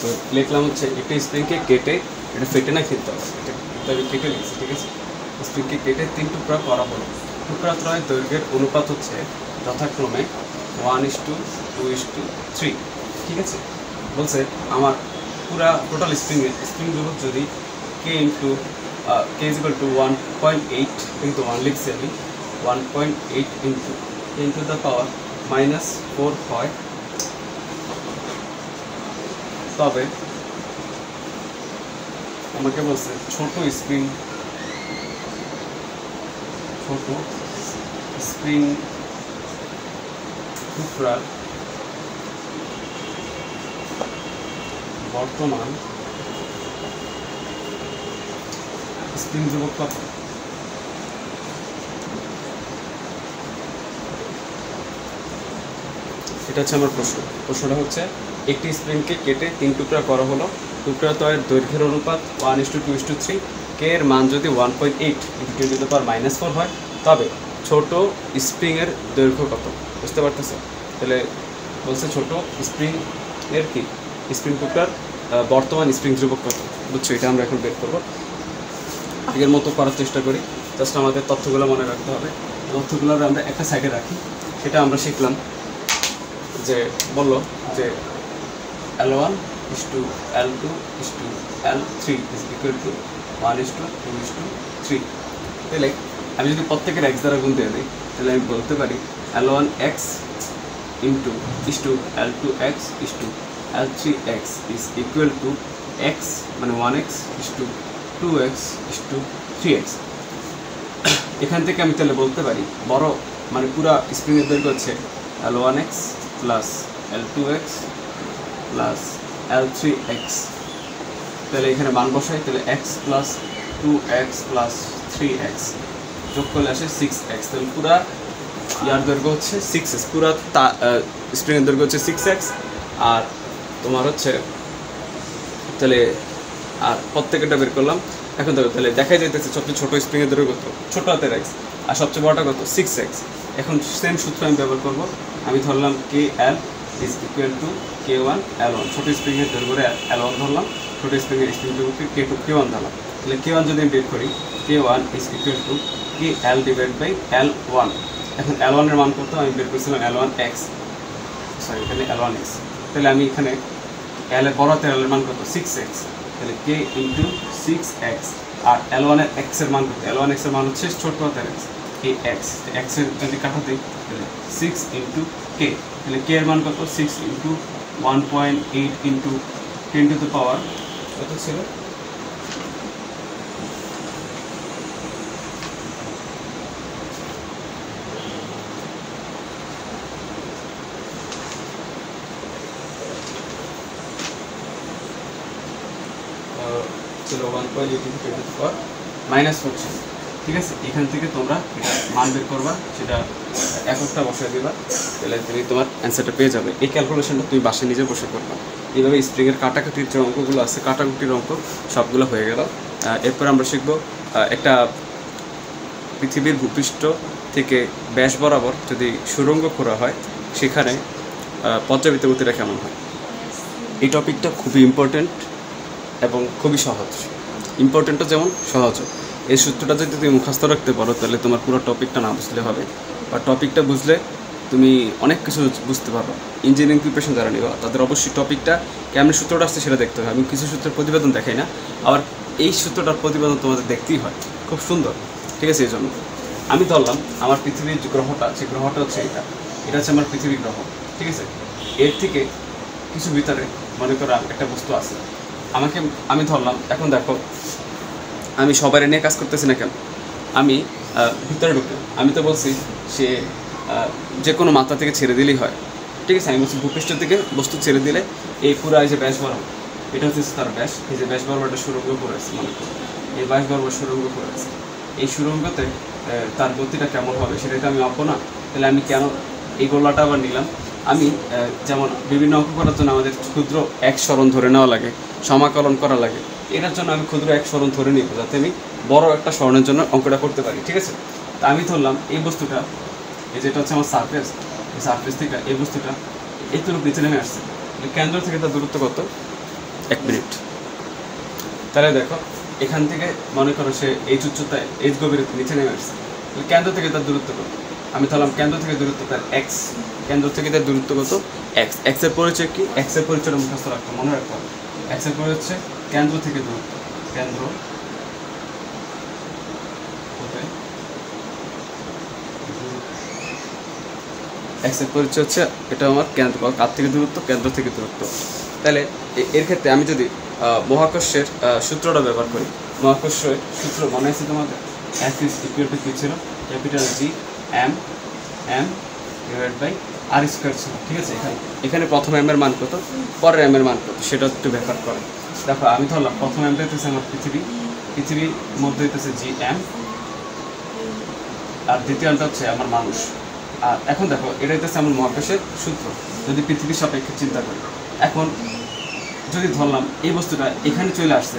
তো লিখলাম হচ্ছে একটা স্প্রিংকে কেটে, এটা ফেটে না খেলতে হবে, এটা আমি কেটে লিখছি। ঠিক আছে, স্প্রিংকে কেটে 3 টুকরা করা হলো। টুকরা ত্রয়ের দৈর্ঘ্যের অনুপাত হচ্ছে যথাক্রমে 1:2:3। ঠিক আছে, বলছে আমার পুরা টোটাল স্প্রিং ধ্রুবক যদি K into K is equal two 1.8 কিন্তু 1 লিখছি আমি 1.8 into K into the power -4 হয়, তবে আমাকে বলছে ছোট স্প্রিং টুকরার বর্তমান স্প্রিং ধ্রুবক কত? এটা হচ্ছে আমার প্রশ্ন। প্রশ্নটা হচ্ছে একটি স্প্রিংকে কেটে 3 টুকরা করা হলো। টুকরাদ্বয়ের দৈর্ঘ্যের অনুপাত 1:2:3। কে এর মান যদি 1.8 × 10⁻⁴ হয় তবে ছোট স্প্রিংয়ের দৈর্ঘ্য কত? বুঝতে পারতেছো? তাহলে বলছে ছোট স্প্রিং এর কি স্প্রিং টুকরার বর্তমান স্প্রিং ধ্রুবক কত। বুঝছো? এটা আমরা এখন বের করবো। আগের মতো করার চেষ্টা করি। জাস্ট আমাদের তথ্যগুলো মনে রাখতে হবে। তথ্যগুলো আমরা একটা সাইডে রাখি। সেটা আমরা শিখলাম যে বললো যে L1 = L2 = L3 = 1:2:3। তাহলে আমি যদি প্রত্যেকের x দ্বারা গুণ দিয়ে দিই তাহলে আমি বলতে পারি L1x * L2x * L3x = x মানে 1x * 2x * 3x। এখান থেকে আমি তাহলে বলতে পারি বড় মানে পুরো স্প্রিংয়ের দৈর্ঘ্য হচ্ছে L1x + L2x + L3x। তাহলে এখানে মান বসাই, তাহলে x + 2x + 3x যোগ করলে আসে 6x। তাহলে পুরা ইয়ার দৈর্ঘ্য হচ্ছে 6x, পুরা স্প্রিংয়ের দৈর্ঘ্য হচ্ছে 6x। আর তোমার হচ্ছে তাহলে আর প্রত্যেকটা বের করলাম। এখন দেখো তাহলে দেখাই যাইতেছে সবচেয়ে ছোটো স্প্রিংয়ের দৈর্ঘ্য কত, ছোটো হাতের x, আর সবচেয়ে বড়টা কত 6x। এখন সেম সূত্র আমি ব্যবহার করবো। আমি ধরলাম KL = K1 L1, ছোটো স্প্রিংয়ের দৈর্ঘ্য L1 ধরলাম, ছোটো স্প্রিংয়ের স্প্রিং দৈর্ঘ্য K2 K1 ধরলাম। তাহলে K1 যদি আমি বের করি K1 = KL/L1। এখন L1 এর মান কত আমি বের করছিলাম L1x, সরি এখানে L1x। তাহলে আমি এখানে L এর বড় হাতের L এর মান কত 6x। তাহলে K × 6x। আর L1 এর x এর মান কত? L1x এর মান হচ্ছে ছোট হাতের x, এই x এর যদি কাটা দিই তাহলে 6 × K। তাহলে K এর মান কত? 6 × 1.8 × 10⁻, কত ছিল? -4 ছিল। ঠিক আছে, এখান থেকে তোমরা এটা মান বের করবা, সেটা এককটা বসায় দিবা, তাহলে তুমি তোমার অ্যান্সারটা পেয়ে যাবে। এই ক্যালকুলেশনটা তুমি বাসায় নিজে বসে করবা। এইভাবে স্প্রিংয়ের কাটাকাটির যে অঙ্কগুলো আছে, কাটাকুটির অঙ্ক সবগুলো হয়ে গেল। এরপর আমরা শিখব একটা পৃথিবীর ভূপৃষ্ঠ থেকে ব্যাস বরাবর যদি সুড়ঙ্গ খোঁড়া হয় সেখানে পর্যাবৃত্ত গতিটা কেমন হয়। এই টপিকটা খুবই ইম্পর্টেন্ট এবং খুবই সহজ। ইম্পর্টেন্টও যেমন সহজও। এই সূত্রটা যদি তুমি মুখস্থ রাখতে পারো তাহলে তোমার পুরো টপিকটা না বুঝলে হবে, বা টপিকটা বুঝলে তুমি অনেক কিছু বুঝতে পারো। ইঞ্জিনিয়ারিং প্রিপারেশন যারা নিবা তাদের অবশ্যই টপিকটা কেমন সূত্রটা আসছে সেটা দেখতে হবে। আমি কিছু সূত্রের প্রতিবেদন দেখাই না, আবার এই সূত্রটার প্রতিবেদন তোমাদের দেখতেই হয়, খুব সুন্দর। ঠিক আছে, এই জন্য আমি ধরলাম আমার পৃথিবীর যে গ্রহটা, সেই গ্রহটা হচ্ছে এটা হচ্ছে আমার পৃথিবী গ্রহ। ঠিক আছে, এর থেকে কিছু ভিতরে মনে করো একটা বস্তু আছে, আমি ধরলাম। এখন দেখো আমি সবার নিয়ে কাজ করতেছি না কেন, আমি ভিতরে ঢুকলাম। আমি তো বলছি সে যে কোনো মাত্রা থেকে ছেড়ে দিলেই হয়। ঠিক আছে, আমি বলছি ভূপৃষ্ঠ থেকে বস্তু ছেড়ে দিলে এই পুরো এই যে ব্যাস বরাবর, এটা হচ্ছে তার ব্যাস। এই যে ব্যাস বরাবর একটা সুড়ঙ্গ করে আছে, মনে করো এই ব্যাস বরাবর সুড়ঙ্গ করে আছে। এই সুড়ঙ্গতে তার গতিটা কেমন হবে সেটা তো আমি আঁকবো না। তাহলে আমি কেন এই গোলাটা আবার নিলাম? আমি যেমন বিভিন্ন অঙ্ক করার জন্য আমাদের ক্ষুদ্র এক সরণ ধরে নেওয়া লাগে, সমাকলন করা লাগে। এটার জন্য আমি ক্ষুদ্র এক সরণ ধরে নিব যাতে আমি বড় একটা সরণের জন্য অঙ্কটা করতে পারি। ঠিক আছে, তা আমি ধরলাম এই বস্তুটা, এই যেটা হচ্ছে আমার সারফেস, এই সারফেস থেকে এই বস্তুটা এইটুকু নিচে নেমে আসছে। কেন্দ্র থেকে তার দূরত্ব কত? 1 মিনিট। তাহলে দেখো এখান থেকে মনে করো সে এই উচ্চতায় এই গভীরতা নিচে নেমে আসছে। কেন্দ্র থেকে তার দূরত্ব কত? আমি ধরলাম কেন্দ্র থেকে দূরত্ব তার x, কেন্দ্র থেকে তার দূরত্ব কত? x। x এর পরিচয় কি? x এর পরিচয়টা মুখস্থ রাখতে মনে রাখতে হবে। x এর পরিচয় হচ্ছে কেন্দ্র থেকে দূরত্ব, কেন্দ্র x এর পরিচয় হচ্ছে এটা আমার কেন্দ্র, কার থেকে দূরত্ব? কেন্দ্র থেকে দূরত্ব। তাহলে এর ক্ষেত্রে আমি যদি মহাকর্ষের সূত্রটা ব্যবহার করি, মহাকর্ষের সূত্র মনে আছে তোমাদের? F = কি ছিল? G m m/l আর স্কোয়ার ছিল, ঠিক আছে। এখানে প্রথম এম এর মান কত, পরের এম এর মান কত, সেটা একটু ব্যাপার করে। দেখো আমি ধরলাম প্রথম এমটা হইতেছে আমার পৃথিবীর মধ্যে হইতেছে জি এম, আর দ্বিতীয় এমটা হচ্ছে আমার মানুষ। আর এখন দেখো এটা হইতেছে আমার মহাকাশের সূত্র, যদি পৃথিবীর সাপেক্ষে চিন্তা করি। এখন যদি ধরলাম এই বস্তুটা এখানে চলে আসছে,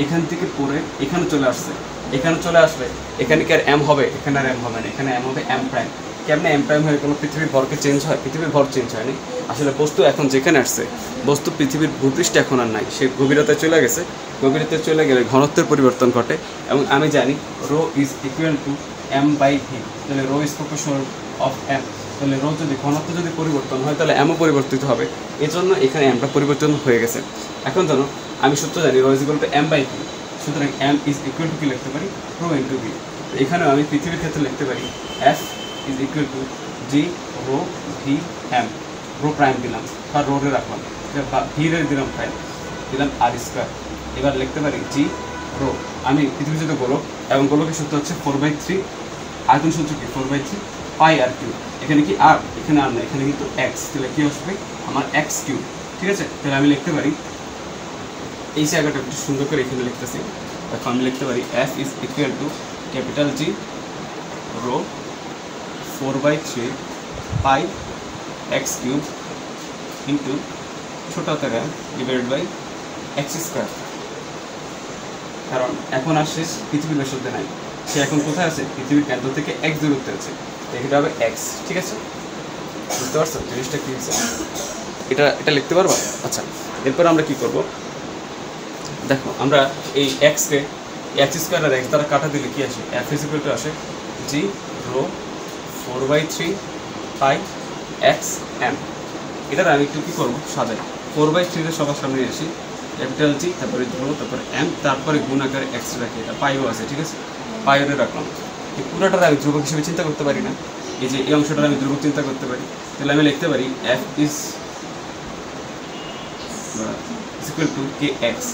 এখান থেকে পড়ে এখানে চলে আসছে, এখানে চলে আসলে এখানে কি আর এম হবে, এখানে আর এম হবে না, এখানে এম হবে এম প্রাইম। কেমনে এম প্রাইম হয়ে কোনো পৃথিবীর ভরকে চেঞ্জ হয়? পৃথিবীর ভর চেঞ্জ হয়নি, আসলে বস্তু এখন যেখানে আসছে, বস্তু পৃথিবীর ভূপৃষ্ঠে এখন আর নাই, সে গভীরতায় চলে গেছে। গভীরতায় চলে গেলে ঘনত্বের পরিবর্তন ঘটে, এবং আমি জানি rho is equal to M by V. তাহলে rho is proportional of M. তাহলে রো যদি ঘনত্ব যদি পরিবর্তন হয় তাহলে এমও পরিবর্তিত হবে, এই জন্য এখানে এমটা পরিবর্তন হয়ে গেছে। এখন জানো আমি সূত্র জানি rho is equal to M by V, সুতরাং এম ইজ ইকুয়াল টু কি লিখতে পারি, রো ইন্টু ভি। এখানেও আমি পৃথিবীর ক্ষেত্রে লিখতে পারি F is equal to G rho V M. Rho prime দিলাম বা রো রে রাখলাম, ভি রে দিলাম প্রাইম, দিলাম আর স্কোয়ার। এবার লিখতে পারি জি রো, আমি পৃথিবীর যদি গোলক, এবং গোলকের সূত্র হচ্ছে 4/3, আয়তন সূত্র কি 4/3 পাই আর কিউ। এখানে কি আর, এখানে আর না, এখানে কিন্তু এক্স, তাহলে কি আসবে আমার এক্স কিউ, ঠিক আছে। তাহলে আমি লিখতে পারি এই জায়গাটা একটু সুন্দর করে এখানে লিখতেছি। দেখো আমি লিখতে পারি F is equal to capital G rho 4/3 pi x cube into ছোট হাতের M divide by x square. কারণ এখন আর সে পৃথিবীর ব্যাসার্ধে নাই, সে এখন কোথায় আছে, পৃথিবীর কেন্দ্র থেকে এক্স দূরত্বে আছে, এটা হবে এক্স, ঠিক আছে। বুঝতে পারছো জিনিসটা কী হয়েছে? এটা লিখতে পারবো। আচ্ছা, এরপর আমরা কি করব, দেখো আমরা এই এক্সকে এক্স স্কোয়ার আর এক্স দ্বারা কাটা দিলে কি আসে, এফ ইজ ইকুয়াল টু আসে জি রো 4/3 পাই এক্স এম। এটার আমি একটু কী করবো, সাজাই 4/3 সবার সামনে আসি, ক্যাপিটাল জি, তারপরে রো, তারপরে এম, তারপরে গুণ আকারে এক্স রাখি, এটা পাইও আছে, ঠিক আছে, পাইওরে রাখলাম। এই পুরোটার আমি ধ্রুবক হিসেবে চিন্তা করতে পারি না, এই যে এই অংশটার আমি ধ্রুবক চিন্তা করতে পারি। তাহলে আমি লিখতে পারি F is equal to K x,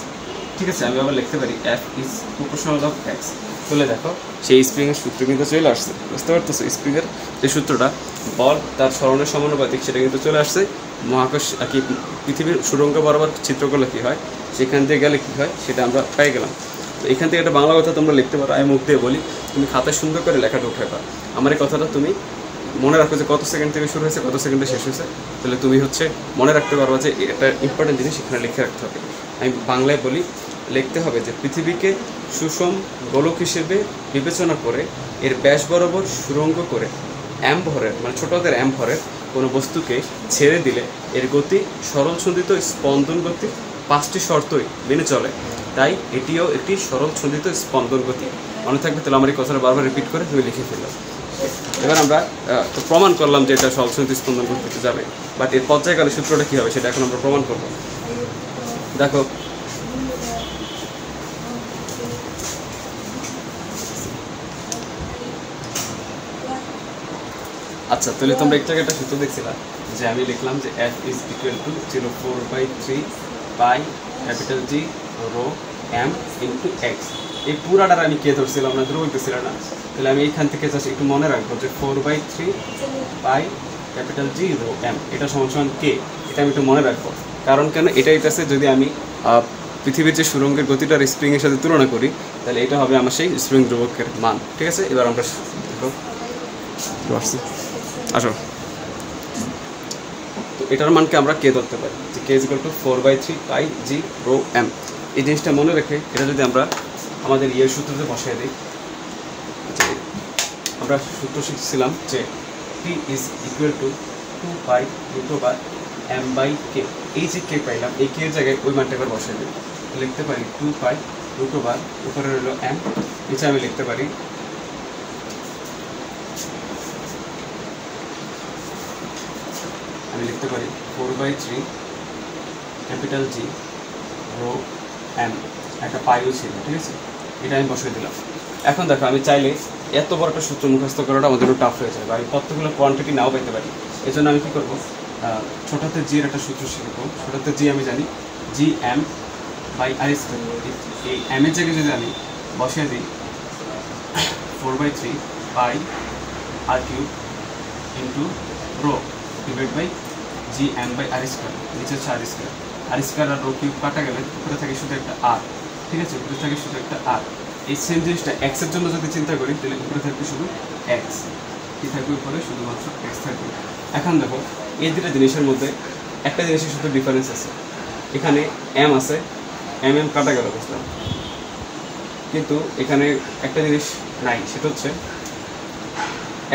ঠিক আছে। আমি আবার লিখতে পারি F is proportional of x. তাহলে দেখো সেই স্প্রিংয়ের সূত্র কিন্তু চলে আসছে, বুঝতে পারতেছো? স্প্রিংয়ের যে সূত্রটা, বল তার স্মরণের সমানুপাতিক, সেটা কিন্তু চলে আসছে। মহাকাশ কি পৃথিবীর সুড়ঙ্গ বরাবর চিত্র করলে কী হয়, সেখান দিয়ে গেলে কী হয়, সেটা আমরা পেয়ে গেলাম। তো এখান থেকে একটা বাংলা কথা তোমরা লিখতে পারো, আমি মুখ দিয়ে বলি, তুমি খাতায় সুন্দর করে লেখাটা উঠে পাও। আমার এই কথাটা তুমি মনে রাখো যে কত সেকেন্ড থেকে শুরু হয়েছে, কত সেকেন্ডে শেষ হয়েছে, তাহলে তুমি হচ্ছে মনে রাখতে পারবা যে একটা ইম্পর্টেন্ট জিনিস এখানে লিখে রাখতে হবে। আমি বাংলায় বলি, লিখতে হবে যে পৃথিবীকে সুষম গোলক হিসেবে বিবেচনা করে এর ব্যাস বরাবর সুরঙ্গ করে এম ভরের, মানে ছোট হাতের এম ভরের কোনো বস্তুকে ছেড়ে দিলে এর গতি সরল ছন্দিত স্পন্দন গতি 5টি শর্তই মেনে চলে, তাই এটিও একটি সরল ছন্দিত স্পন্দন গতি। মনে থাকবে, তাহলে আমার এই কথাটা বারবার রিপিট করে তুমি লিখে ফেললাম। এবার আমরা প্রমাণ করলাম যে এটা সরল ছন্দিত স্পন্দন গতিতে যাবে, বাট এর পর্যায়কালে সূত্রটা কী হবে সেটা এখন আমরা প্রমাণ করব। দেখো আচ্ছা, তাহলে তোমরা একটা একটা সূত্র দেখছিলা যে আমি লিখলাম যে F is equal to 0.4/3 pi capital G rho M into x. এই পুরাটার আমি কে ধরছিলাম না, ধ্রুবক দিচ্ছিলাম না। তাহলে আমি এইখান থেকে জাস্ট একটু মনে রাখবো যে 4/3 pi capital G rho M, এটা সমান সমান কে, এটা আমি একটু মনে রাখবো। কারণ কেন, এটাই আছে যদি আমি পৃথিবীর যে সুরঙ্গের গতিটার স্প্রিংয়ের সাথে তুলনা করি, তাহলে এটা হবে আমার সেই স্প্রিং ধ্রুবকের মান, ঠিক আছে। এবার আমরা দেখো আসো, তো এটার মানকে আমরা কে ধরতে পারি যে K is equal to 4/3 pi G rho M. এই জিনিসটা মনে রেখে এটা যদি আমরা আমাদের ইয়ের সূত্রতে বসিয়ে দিই, আমরা সূত্র শিখছিলাম যে P is equal to 2 pi √m by K. এই যে কে পাইলাম, এই কে জায়গায় ওই মানটা এবার বসিয়ে দিই, লিখতে পারি 2 পাই √, উপরে রইল m, নিচে আমি লিখতে পারি আমি লিখতে পারি 4/3 ক্যাপিটাল জি রো এম, একটা পাইও ছিল, ঠিক আছে। এটা আমি বসিয়ে দিলাম। এখন দেখো আমি চাইলে এত বড় একটা সূত্র মুখস্থ করাটা আমাদের টাফ হয়ে যাবে, আমি কতগুলো কোয়ান্টিটি নাও পেতে পারি। এই জন্য আমি কী করবো, ছোট হাতের জির একটা সূত্র শিখবো। ছোট হাতের জি আমি জানি G M by R square. এই এম এর জায়গায় যদি আমি বসিয়ে দিই 4/3 pi R cube into rho, divide by G M by R square, নিচে হচ্ছে আর স্কোয়ার। আর স্কোয়ার আর রো কিউব কাটা গেলে উপরে থাকে শুধু একটা আর, ঠিক আছে, উপরে থাকে শুধু একটা আর। এই সেম জিনিসটা এক্সের জন্য যদি চিন্তা করি তাহলে উপরে থাকবে শুধু এক্স, কী থাকবে উপরে শুধুমাত্র এক্স থাকবে। এখন দেখো এই দুটো জিনিসের মধ্যে একটা জিনিসের শুধু ডিফারেন্স আছে, এখানে এম আছে, এম কাটা গেল বুঝলাম, কিন্তু এখানে একটা জিনিস নাই, সেটা হচ্ছে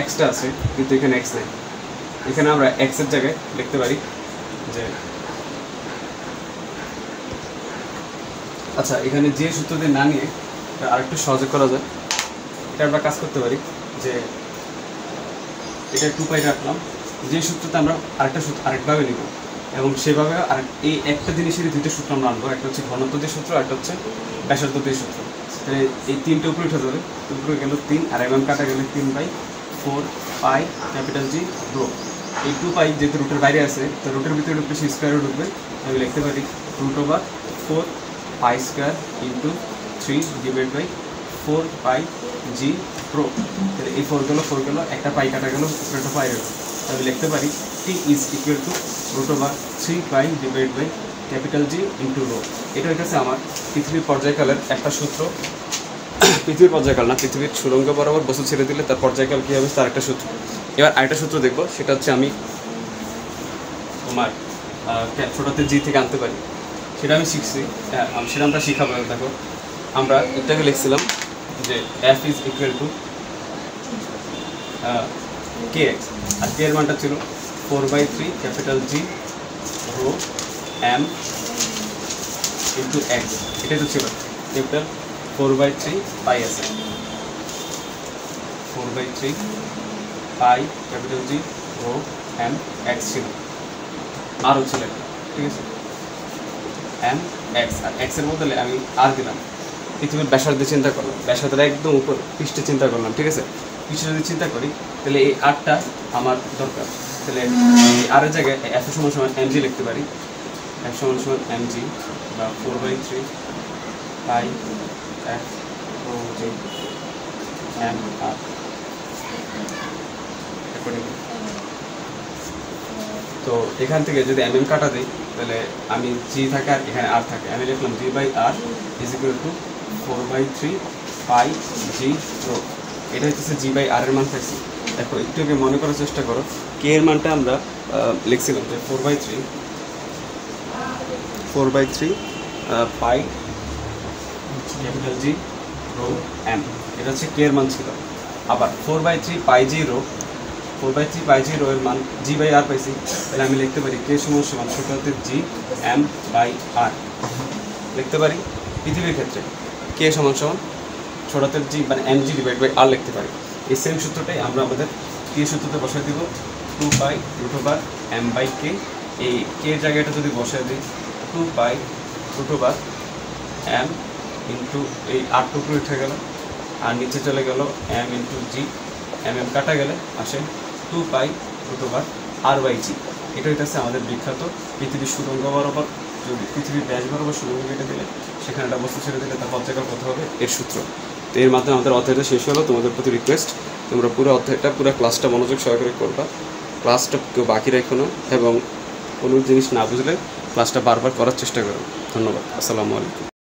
এক্সটা আছে কিন্তু এখানে এক্স নাই। এখানে আমরা এক্সের জায়গায় লিখতে পারি যে, আচ্ছা এখানে যে সূত্র দিয়ে না নিয়ে আরেকটু সহজে করা যায়, এটা আমরা কাজ করতে পারি যে এটা 2π রাখলাম, যে সূত্রতে আমরা আরেকভাবে নিব এবং সেভাবে এই একটা জিনিসের দুইটা সূত্র আমরা আনবো, একটা হচ্ছে ঘনত্ব দিয়ে সূত্র, একটা হচ্ছে ব্যাসার্ধ দিয়ে সূত্র। তাহলে এই তিনটে উপরে উঠে যাবে, উপরে গেল 3 আর কাটা গেলে 3/4π ক্যাপিটাল জি রো। এই 2π যেহেতু রুটের বাইরে আছে, তো রুটের ভিতরে ঢুকবে সে স্কোয়ারে ঢুকবে, আমি লিখতে পারি √4π² into 3 divide by 4π G rho. তাহলে এই 4 গেল, একটা পাই কাটা গেল, উপরে একটা পাই গেল, আমি লিখতে পারি T is equal to √3π divide by capital G into rho. এটা হইতেছে আমার পৃথিবীর পর্যায়কালের একটা সূত্র। পৃথিবীর পর্যায়কাল না, পৃথিবীর সুরঙ্গ বরাবর বস্তু ছেড়ে দিলে তার পর্যায়কাল কী হবে তার একটা সূত্র। এবার আরেকটা সূত্র দেখবো, সেটা হচ্ছে আমি তোমার ছোটোতে জি থেকে আনতে পারি, সেটা আমি শিখছি, সেটা আমরা শিখাবো। দেখো আমরা এটাকে লিখছিলাম যে F is equal to K X, আর কে এর মানটা ছিল 4/3 capital G rho M into X, এটাই তো ছিল ক্যাপিটাল 4/3 পাই আছে, 4/3 pi capital G rho M X ছিল, আর ছিল একটা, ঠিক আছে, এম এক্স, আর এক্সের বদলে আমি আর দিলাম। পৃথিবীর ব্যাসার্ধে চিন্তা করলাম, ব্যাসার্ধের একদম উপর পৃষ্ঠে চিন্তা করলাম, ঠিক আছে, পৃষ্ঠে যদি চিন্তা করি তাহলে এই আরটা আমার দরকার। তাহলে এই আরের জায়গায় এফ সমান এমজি লিখতে পারি, এফ সমান এমজি বা 4/3 পাই F rho G M R. তো এখান থেকে যদি কাটা দিই তাহলে আমি জি থাকে আর এখানে আর থাকে, আমি লিখলাম G by R is equal to 4/3 pi G rho. এটা হচ্ছে জি বাই আর এর মান থাকছে। দেখো একটু আগে মনে করার চেষ্টা করো, কে এর মানটা আমরা লিখছিলাম যে 4/3 pi capital G rho M, এটা হচ্ছে কে এর মান ছিল। আবার 4/3 pi G rho, 4/3 pi G rho এর মান জি বাই আর পাইছি, তাহলে আমি লিখতে পারি কে সমান ছোট হাতের জি এম বাই আর লিখতে পারি। পৃথিবীর ক্ষেত্রে কে সমান ছোট হাতের জি মানে এম জি ডিভাইড বাই আর লিখতে পারি। এই সেম সূত্রটাই আমরা আমাদের কে সূত্রতে বসাই দিব, 2π √m বাই কে। এই কে এর জায়গাটা যদি বসাই দিই 2π √m ইন্টু এই আর টুকরো উঠে গেল, আর নিচে চলে গেল এম ইন্টু জি, এম কাটা গেলে আসে 2π √r বাই জি। এটা হইতেছে আমাদের বিখ্যাত পৃথিবীর সুরঙ্গ বরাবর, যদি পৃথিবীর ব্যাস বরাবর সুরঙ্গ কেটে দিলে সেখানে একটা বস্তু ছেড়ে দিলে তার পর্যায়কাল কত হবে এর সূত্র। তো এর মাধ্যমে আমাদের অধ্যায়টা শেষ হলো। তোমাদের প্রতি রিকোয়েস্ট, তোমরা পুরো অধ্যায়টা পুরো ক্লাসটা মনোযোগ সহকারে করবা, ক্লাসটা কেউ বাকি রেখো না, এবং কোনো জিনিস না বুঝলে ক্লাসটা বারবার করার চেষ্টা করো। ধন্যবাদ, আসসালামু আলাইকুম।